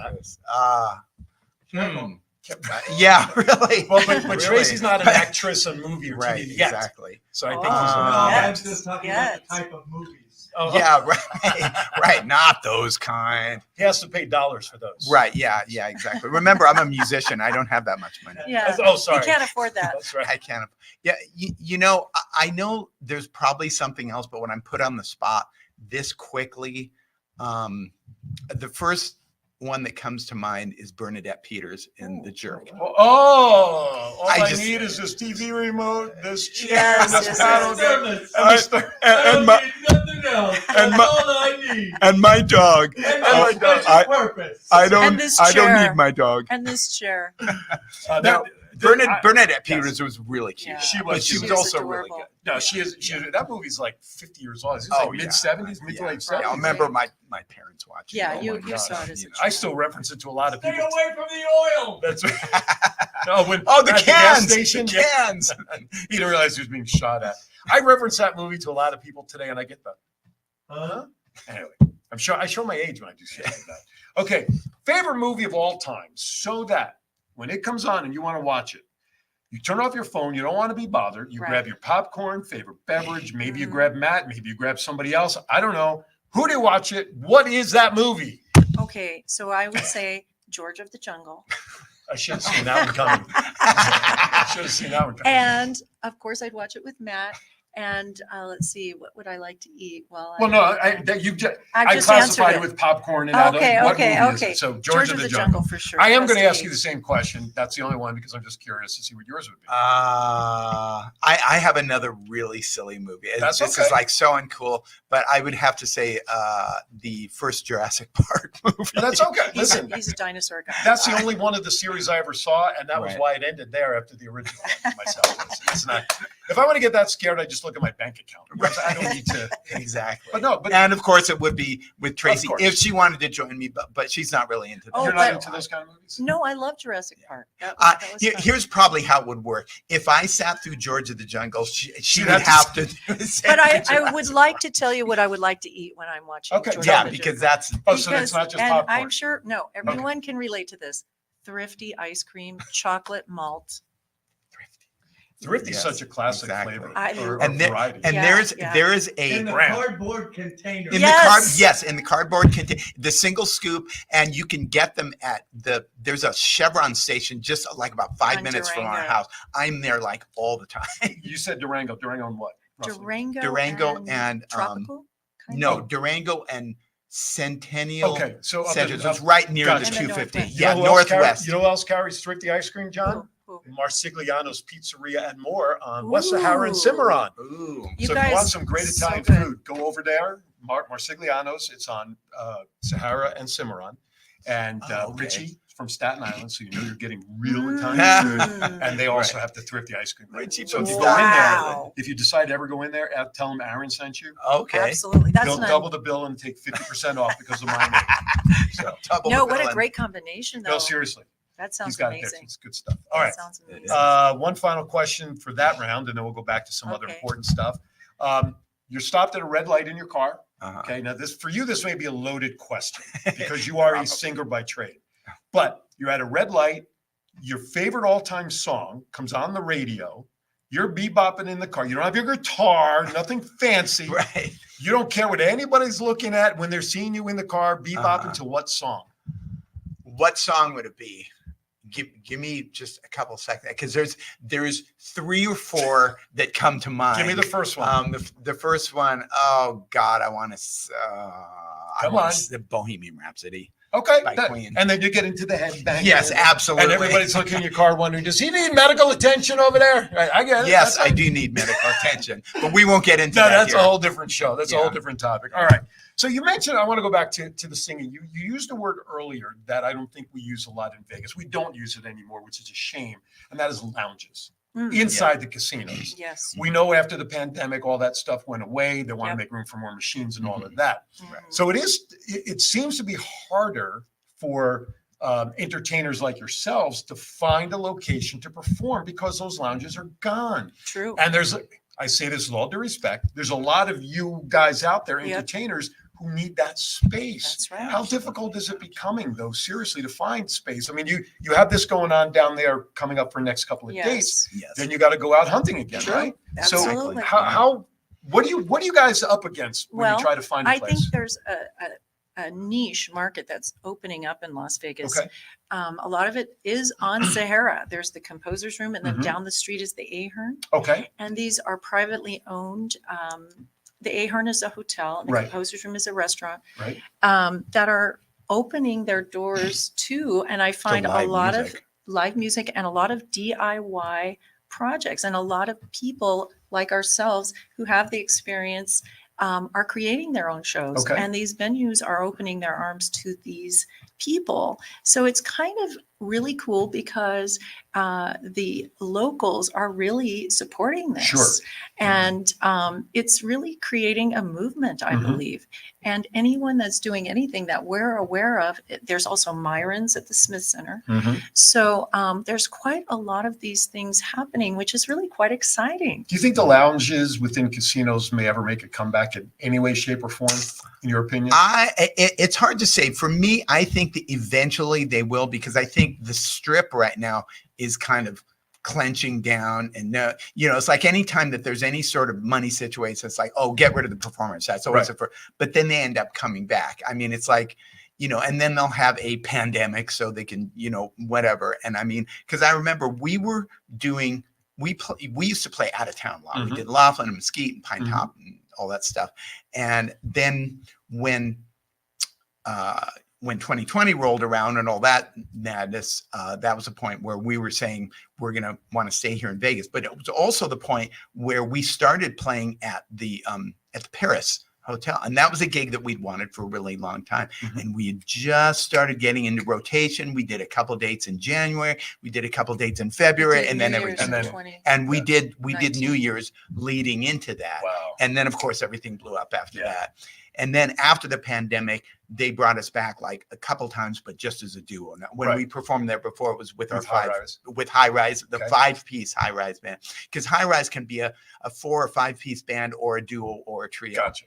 Yeah, really. Well, but Really? Tracy's not an actress in movie or TV Right, yet. exactly. So I think I'm he's just talking about the type of movies. Yeah, right. Right. Not those kind. he has to pay dollars for those. Right. Yeah, exactly. Remember, I'm a musician. I don't have that much money. Yeah. Oh, sorry. You can't afford that. That's right. I can't. Yeah. I know there's probably something else, but when I'm put on the spot this quickly, the first one that comes to mind is Bernadette Peters in The Jerk. All I need is this TV remote, this chair, and this paddle gun, and my dog. I don't need my dog. And this chair. Bernadette Peters was really cute. Yeah. She was also really adorable. good. No, she is. That movie's like 50 years old. It's Oh, like yeah. mid-70s, mid to late 70s. I remember my parents watching. Yeah, it. you God. saw it as a You know. I child. still reference it to a lot of Stay people. away from the oil. That's right. No, when The at gas cans. station, The cans. he didn't realize he was being shot at. I reference that movie to a lot of people today, and I get the Anyway, I show my age when I do shit like that. Okay, favorite movie of all time, so that when it comes on and you want to watch it, you turn off your phone. You don't want to be bothered. You grab your popcorn, favorite beverage. Maybe you grab Matt. Maybe you grab somebody else. I don't know. Who do you watch it? What is that movie? Okay, so I would say George of the Jungle. I should have seen that one coming. I should have seen that one coming. And of course, I'd watch it with Matt. And let's see, what would I like to eat while Well, no, I classified it with popcorn and okay. So George of the Jungle for sure. I am going to ask you the same question. That's the only one because I'm just curious to see what yours would be. I have another really silly movie. This is like so uncool, but I would have to say the first Jurassic Park movie. That's okay. Listen, he's a dinosaur guy. That's the only one of the series I ever saw, and that was why it ended there after the original one myself. It's not. If I want to get that scared, I just look at my bank account. I don't need to. Exactly. But and of course it would be with Tracy if she wanted to join me, but she's not really into that. You're not into those kind of movies? No, I love Jurassic Park. Here's probably how it would work. If I sat through George of the Jungle, she would have to. But I would like to tell you what I would like to eat when I'm watching. Okay, George yeah, of the because Jungle. that's. So it's not just and popcorn. I'm sure everyone can relate to this. Thrifty ice cream, chocolate malt. Thrifty is such a classic flavor. Variety. There is a in the cardboard container. In the cardboard container, the single scoop, and you can get them at there's a Chevron station just like about 5 minutes from our house. I'm there like all the time. You said Durango. Durango and what? Roughly? Durango and tropical. Durango and Centennial. Okay, so it's right near the 250. Yeah, northwest. You know who else carries Thrifty ice cream, John? Marsigliano's Pizzeria and more on West Sahara and Cimarron. Ooh. So if you want some great Italian food, go over there. Marsigliano's. It's on Sahara and Cimarron. And Richie from Staten Island, so you know you're getting real Italian food. And they also have the Thrifty ice cream. Richie, so if you go in there, if you decide to ever go in there, tell them Aaron sent you. Okay. Absolutely. They'll double the bill and take 50% off because of mine. So, what a great combination, though. No, seriously. That sounds amazing. It's good stuff. All right. Sounds amazing. One final question for that round, and then we'll go back to some other important stuff. You're stopped at a red light in your car. Okay. Now, this may be a loaded question because you are a singer by trade. But you're at a red light. Your favorite all-time song comes on the radio. You're bebopping in the car. You don't have your guitar, nothing fancy. Right. You don't care what anybody's looking at when they're seeing you in the car. Bebopping to what song? What song would it be? Give me just a couple seconds because there's 3 or 4 that come to mind. Give me the first one. The first one. Oh God, I want to. Come on. The Bohemian Rhapsody. Okay, by Queen. And then you get into the headbang. Yes, absolutely. And everybody's looking in your car wondering, does he need medical attention over there? I get it. Yes, I do need medical attention, but we won't get into that. That's here. a whole different show. That's a whole different topic. All right. So you mentioned, I want to go back to the singing. You used a word earlier that I don't think we use a lot in Vegas. We don't use it anymore, which is a shame, and that is lounges. Inside the casinos. Yes. We know after the pandemic, all that stuff went away. They want to make room for more machines and all of that. Right. So it seems to be harder for entertainers like yourselves to find a location to perform because those lounges are gone. True. And I say this with all due respect, there's a lot of you guys out there, entertainers, who need that space. That's right. How difficult is it becoming, though, seriously, to find space? I mean, you have this going on down there coming up for the next couple of days. Yes. Then you got to go out hunting again, right? Absolutely. So what are you guys up against when you try to find a place? I think there's a niche market that's opening up in Las Vegas. Okay. A lot of it is on Sahara. There's the Composer's Room, and then down the street is the Ahern. Okay. And these are privately owned. The Ahern is a hotel, and the Composer's Room is a restaurant. Right. That are opening their doors to, and I find a lot of live music and a lot of DIY projects, and a lot of people like ourselves who have the experience are creating their own shows, and these venues are opening their arms to these people. So it's kind of really cool because the locals are really supporting this. Sure. And it's really creating a movement, I believe. And anyone that's doing anything that we're aware of, there's also Myron's at the Smith Center. So there's quite a lot of these things happening, which is really quite exciting. Do you think the lounges within casinos may ever make a comeback in any way, shape, or form, in your opinion? It's hard to say. For me, I think that eventually they will, because I think the Strip right now is kind of clenching down, and it's like anytime that there's any sort of money situation, it's like, oh, get rid of the performance. That's always but then they end up coming back. I mean, it's like, and then they'll have a pandemic so they can, whatever. And I mean, because I remember we used to play out of town a lot. We did Laughlin and Mesquite and Pine Top and all that stuff. And then when 2020 rolled around and all that madness, that was a point where we were saying we're going to want to stay here in Vegas. But it was also the point where we started playing at the Paris Hotel, and that was a gig that we'd wanted for a really long time. And we had just started getting into rotation. We did a couple dates in January, we did a couple dates in February, and then everything. And we did New Year's leading into that. Wow. And then of course everything blew up after that. And then after the pandemic, they brought us back like a couple times, but just as a duo. Now, when we performed there before, it was with our High Rise, the 5-piece High Rise band, because High Rise can be a 4 or 5-piece band or a duo or a trio. Gotcha.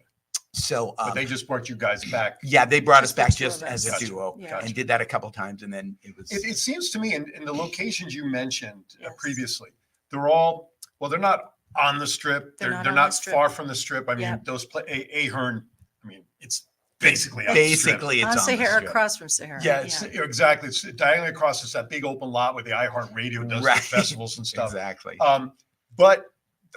So, but they just brought you guys back. Yeah, they brought us back just as a Gotcha. duo, Gotcha. and did that a couple times, and then it was. It seems to me, in the locations you mentioned previously, they're all they're not on the Strip. They're not far from the Strip. I mean, those Ahern. I mean, it's basically on the Strip. It's on Sahara, across from Sahara. Yeah, exactly. It's diagonally across. It's that big open lot where the iHeartRadio does the festivals and stuff. Exactly. But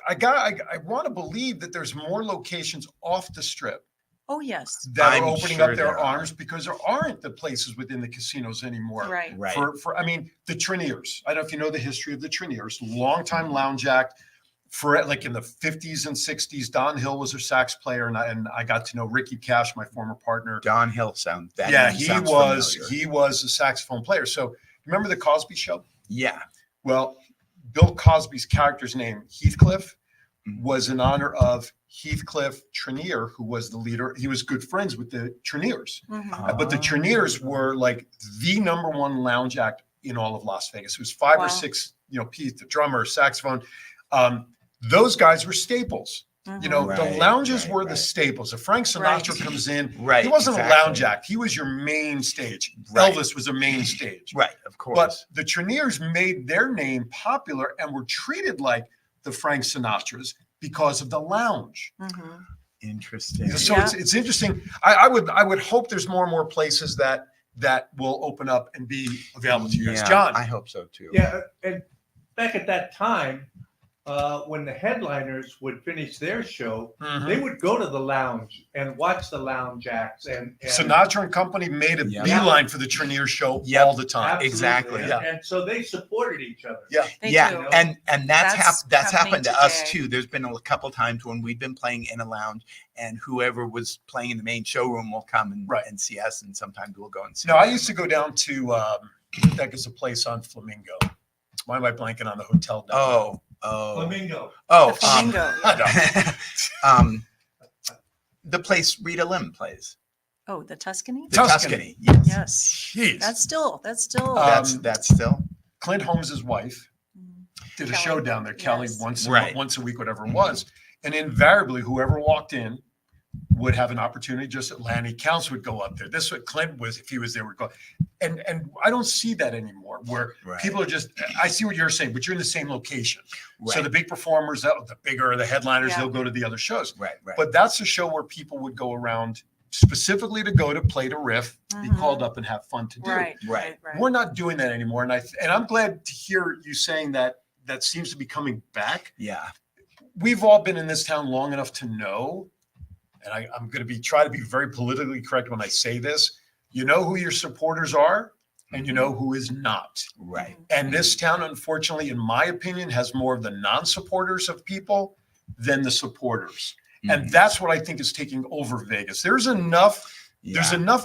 I want to believe that there's more locations off the Strip. Oh, yes. That are opening up their arms because there aren't the places within the casinos anymore. Right. For I mean, the Treniers. I don't know if you know the history of the Treniers. Longtime lounge act. For like in the 50s and 60s, Don Hill was their sax player, and I got to know Ricky Cash, my former partner. Don Hill sounds that. Yeah, he was a saxophone player. So remember the Cosby Show? Yeah. Well, Bill Cosby's character's name, Heathcliff, was in honor of Heathcliff Trenier, who was the leader. He was good friends with the Treniers. But the Treniers were like the #1 lounge act in all of Las Vegas. It was 5 or 6, Pete, the drummer, saxophone. Those guys were staples. The lounges were the staples. If Frank Sinatra comes in, he wasn't a lounge act. He was your main stage. Elvis was a main stage. Right, of course. But the Treniers made their name popular and were treated like the Frank Sinatras because of the lounge. Interesting. So it's interesting. I would hope there's more and more places that will open up and be available to you guys. John, I hope so too. Yeah, and back at that time, when the headliners would finish their show, they would go to the lounge and watch the lounge acts. And Sinatra and company made a beeline for the Trenier show all the time. Absolutely. Exactly. And so they supported each other. Yeah. And that's happened to us too. There's been a couple times when we've been playing in a lounge, and whoever was playing in the main showroom will come and see us, and sometimes we'll go and see. No, I used to go down to that is a place on Flamingo. Why am I blanking on the hotel? Flamingo. The place Rita Lim plays. Oh, the Tuscany? Tuscany. Yes. Jeez. That's still. That's still. Clint Holmes's wife did a show down there, Kelly, once a week, whatever it was. And invariably, whoever walked in would have an opportunity. Just Lanny Counts would go up there. This is what Clint was, if he was there, would go. And I don't see that anymore, where people are just, I see what you're saying, but you're in the same location. So the big performers, the bigger the headliners, they'll go to the other shows. But that's a show where people would go around specifically to go to play to riff, be called up and have fun to do. Right. We're not doing that anymore. And I'm glad to hear you saying that seems to be coming back. Yeah. We've all been in this town long enough to know, and I'm going to try to be very politically correct when I say this. You know who your supporters are, and you know who is not. Right. And this town, unfortunately, in my opinion, has more of the non-supporters of people than the supporters. And that's what I think is taking over Vegas. There's enough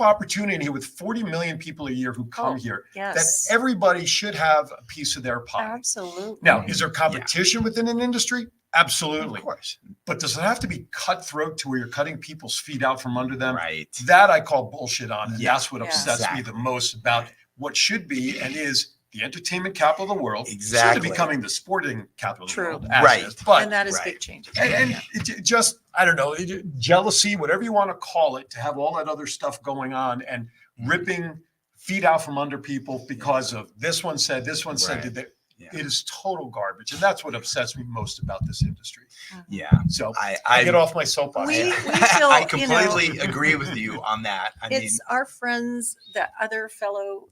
opportunity here with 40 million people a year who come here that everybody should have a piece of their pie. Absolutely. Now, is there competition within an industry? Absolutely. Of course. But does it have to be cutthroat to where you're cutting people's feet out from under them? Right. That I call bullshit on. And that's what upsets me the most about what should be and is the entertainment capital of the world. Exactly. Soon to becoming the sporting capital of the world. Right. And that is big change. And it just, I don't know, jealousy, whatever you want to call it, to have all that other stuff going on and ripping feet out from under people because of this one said, did that. It is total garbage. And that's what upsets me most about this industry. Yeah. So I get off my soapbox. We feel, I completely agree with you on that. I mean, it's our friends, the other fellow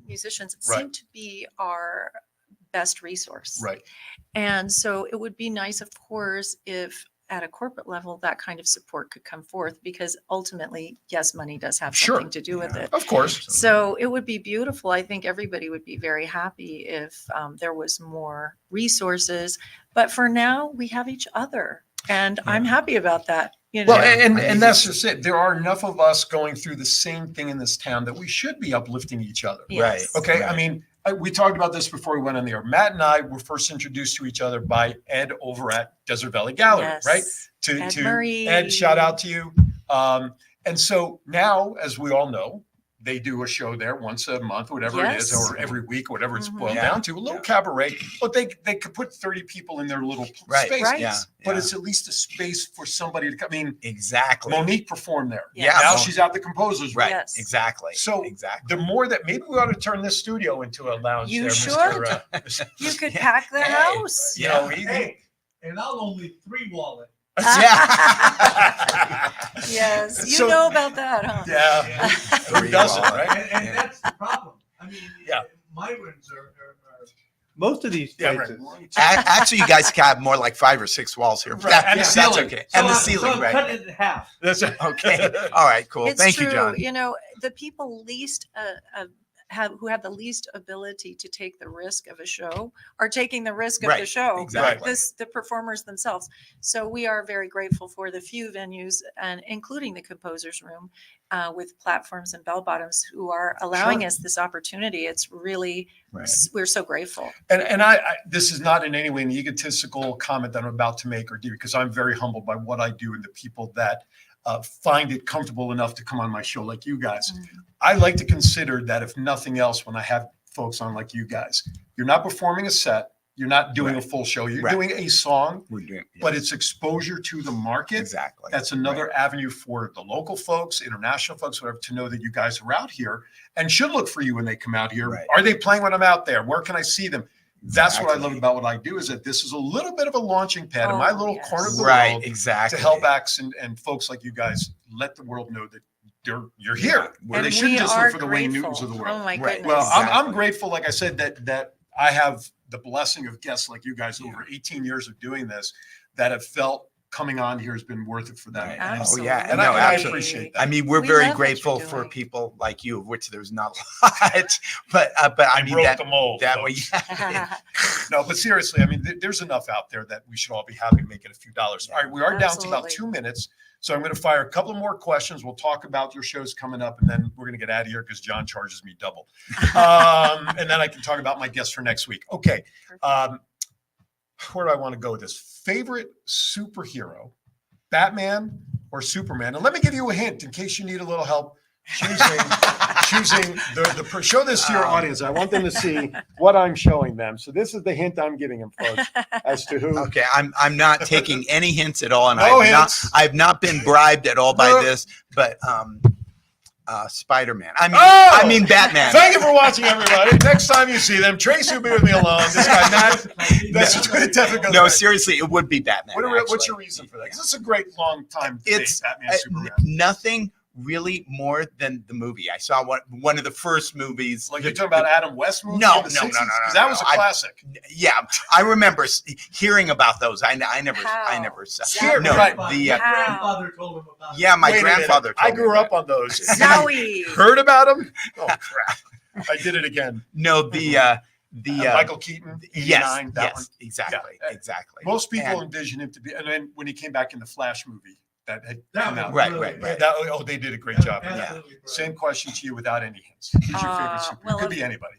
musicians seem to be our best resource. Right. And so it would be nice, of course, if at a corporate level, that kind of support could come forth, because ultimately, yes, money does have something to do with it. Of course. So it would be beautiful. I think everybody would be very happy if there was more resources. But for now, we have each other. And I'm happy about that. You know? Well, and that's just it. There are enough of us going through the same thing in this town that we should be uplifting each other. Yes. Okay. Right. I mean, we talked about this before we went on the air. Matt and I were first introduced to each other by Ed over at Desert Valley Gallery, Yes. right? Ed Murray. Ed, shout out to you. And so now, as we all know, they do a show there once a month, whatever it is, Yes. or every week, whatever it's boiled Yeah. down to, a little cabaret. But they could put 30 people in their little space. Right. yeah. But yeah. it's at least a space for somebody to come. I mean, exactly. Monique performed there. Yes. Now Yeah. she's at the composers. Right. Yes. Exactly. So exactly. the more that maybe we ought to turn this studio into a lounge. You there, should. Mr. You could pack the Hey. house. You know, he- Hey, and I'll only 3-wallet. yeah. Yes, you So- know about that, huh? yeah. Who doesn't, Three-wallet. right? And Yeah. that's the problem. I mean, Yeah. my rooms are Most of these Yeah, places. right. Actually, you guys have more like 5 or 6 walls here. Right. And the That's ceiling. okay. And the ceiling, so right? cut it in half. That's it. Okay. All right. Cool. It's Thank true. you, John. You know, the people who have the least ability to take the risk of a show are taking the risk of the Right, show. exactly. The performers themselves. So we are very grateful for the few venues, and including the Composers Room, with platforms and bell bottoms, who are allowing Sure. us this opportunity. It's really, Right. we're so grateful. And I this is not in any way an egotistical comment that I'm about to make or do, because I'm very humbled by what I do and the people that find it comfortable enough to come on my show like you guys. I like to consider that, if nothing else, when I have folks on like you guys, you're not performing a set, you're not doing a full show, you're Right. doing a song, We're doing, but it's exposure to the market. exactly. That's another avenue for the local folks, international folks, whatever, to know that you guys are out here and should look for you when they come out here. Right. Are they playing when I'm out there? Where can I see them? That's what I love Exactly. about what I do, is that this is a little bit of a launching pad in my Oh, little yes. corner of the Right. world Exactly. to help acts and folks like you guys let the world know that you're here. Where And they shouldn't we just are look for the Wayne grateful. Newtons of the Oh world. my Right. goodness. Well, I'm Exactly. grateful, like I said, that I have the blessing of guests like you guys over 18 years of doing this, that have felt coming on here has been worth it for them. Right. And- Oh, Absolutely. yeah. And No, I absolutely. appreciate that. I mean, we're We very love what you're grateful for doing. people like you, of which there's not a lot. But I mean, broke that the mold. that way. folks. No, but seriously, I mean, there's enough out there that we should all be happy making a few dollars. All right, we are down to about Absolutely. 2 minutes. So I'm going to fire a couple more questions. We'll talk about your shows coming up, and then we're going to get out of here because John charges me double. And then I can talk about my guests for next week. Okay. Where do I want to go with this? Favorite superhero, Batman or Superman? And let me give you a hint in case you need a little help choosing show this to your audience. I want them to see what I'm showing them. So this is the hint I'm giving them, folks, as to who. Okay, I'm not taking any hints at all, and No I've hints. not been bribed at all by No. this. But Spider-Man. Oh! I mean Batman. Thank you for watching, everybody. Next time you see them, Tracy will be with me alone. This guy, Matt, that's definitely No, seriously, it would be Batman. What's actually. your reason for that? Because it's a great long time debate, It's Batman, Superman. nothing really more than the movie. I saw one of the first movies. Like you're talking about Adam West movies? No, in the no, no, 60s? no, no, 'Cause that no, was a I- classic. Yeah, I remember hearing about those. I never saw. Here, no, right. the My grandfather told him about yeah, my Wait a minute. grandfather. I told me grew about up on those. Zowie. Heard about them? Oh, crap. I did it again. No, the Michael Keaton, 89, yes, that one. exactly, Yeah. exactly. Most people And- envision him to be, and then when he came back in the Flash movie, that had That come was out. Right, really right, great. right. They did a great job. Absolutely Yeah. great. Same question to you without any hints. Who's your favorite superhero? well, Could be anybody.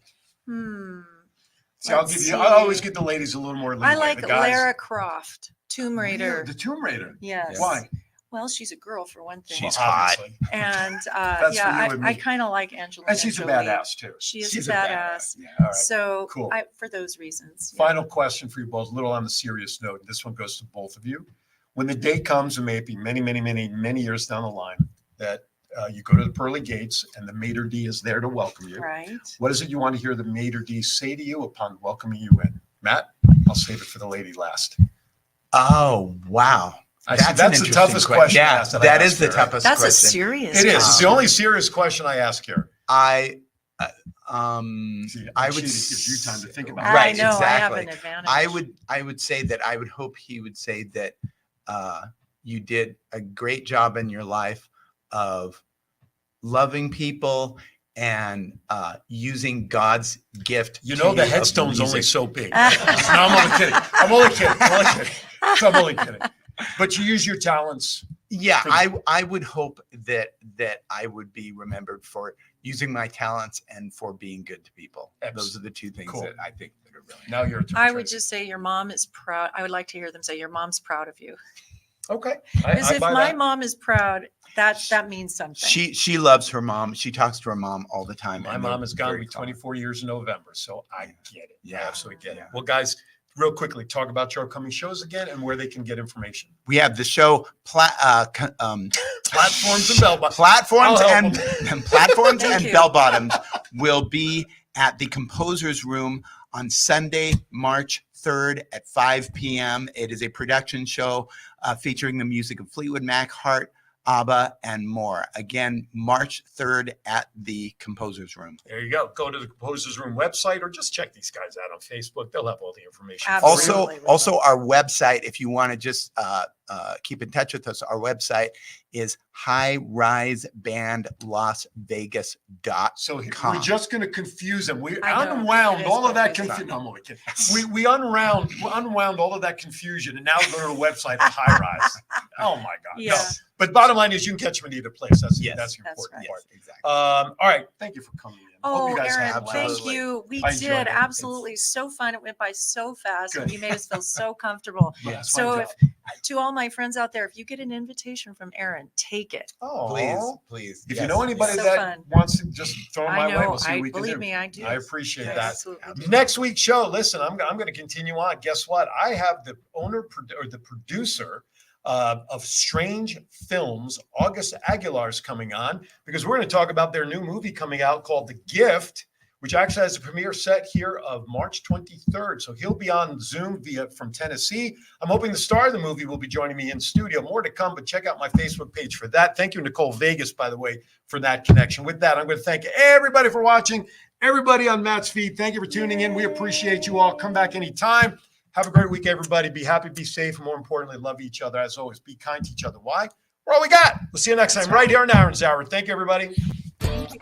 See, Let's I always see. give the ladies a little more leeway. I like the guys, Lara Croft, Tomb Raider. The Tomb Raider. Yes. Why? Well, she's a girl for one thing. She's Well, hot. obviously. And That's for yeah, you and I me. kind of like Angelina And she's a Jolie. badass too. She is She's a a badass. Yeah, all right. So Cool. for those reasons. yeah. Final question for you both, a little on the serious note. This one goes to both of you. When the day comes, and may it be many, many, many, many years down the line, that You go to the pearly gates, and the maitre d' is there to welcome you. Right. What is it you want to hear the maitre d' say to you upon welcoming you in? Matt, I'll save it for the lady last. Oh, wow. That's the toughest question. Yeah, that is the toughest question. That's a serious It is. question. It's the only serious question I ask here. I would gives you time to think about I right, know, exactly. I have an advantage. I would say that I would hope he would say that you did a great job in your life of loving people and using God's gift. You know, the headstone's only so big. No, I'm only kidding. But you use your talents. Yeah, I would hope that I would be remembered for using my talents and for being good to people. Those are the two things that I think that are really. Now your turn. I would just say your mom is proud. I would like to hear them say your mom's proud of you. Okay. Because if my mom is proud, that means something. She loves her mom. She talks to her mom all the time. My mom is going to be 24 years in November, so I get it. Yeah, I absolutely get it. Well, guys, real quickly, talk about your upcoming shows again and where they can get information. We have the show platforms and bell bottoms. Platforms and bell bottoms will be at the Composers Room on Sunday, March 3rd at 5 p.m. It is a production show featuring the music of Fleetwood Mac, Heart, ABBA, and more. Again, March 3rd at the Composers Room. There you go. Go to the Composers Room website or just check these guys out on Facebook. They'll have all the information. Absolutely. Also our website, if you want to just keep in touch with us, our website is highrisebandlasvegas.com. So we're just going to confuse them. We unwound all of that confusion. No, I'm only kidding. We unwound all of that confusion, and now we're going to the website of High Rise. Oh my God. Yeah. No. But bottom line is you can catch them in either place. That's the important right. part. Yes, exactly. All right. Thank you for coming in. Oh, Hope you guys Aaron, had fun. thank you. We I enjoyed did. it. Absolutely. So fun. It went by so fast. Good. And you made us feel so comfortable. Yeah, it's so my if, to all my friends out there, if you get an invitation from Aaron, take it. Oh, please. If you know anybody So that fun. wants to just throw them I my way, know. we'll see what we can Believe do. me, I do. I appreciate I that. absolutely do. Next week's show, listen, I'm going to continue on. Guess what? I have the owner or the producer of Strange Films, August Aguilar's coming on because we're going to talk about their new movie coming out called The Gift, which actually has a premiere set here of March 23rd. So he'll be on Zoom from Tennessee. I'm hoping the star of the movie will be joining me in studio. More to come, but check out my Facebook page for that. Thank you, Nicole Vegas, by the way, for that connection. With that, I'm going to thank everybody for watching, everybody on Matt's feed. Thank you for tuning in. We appreciate you all. Come back anytime. Have a great week, everybody. Be happy, be safe, and more importantly, love each other. As always, be kind to each other. Why? We're all we got. We'll see you next time right here on Aaron's Hour. Thank you, everybody. Thank you.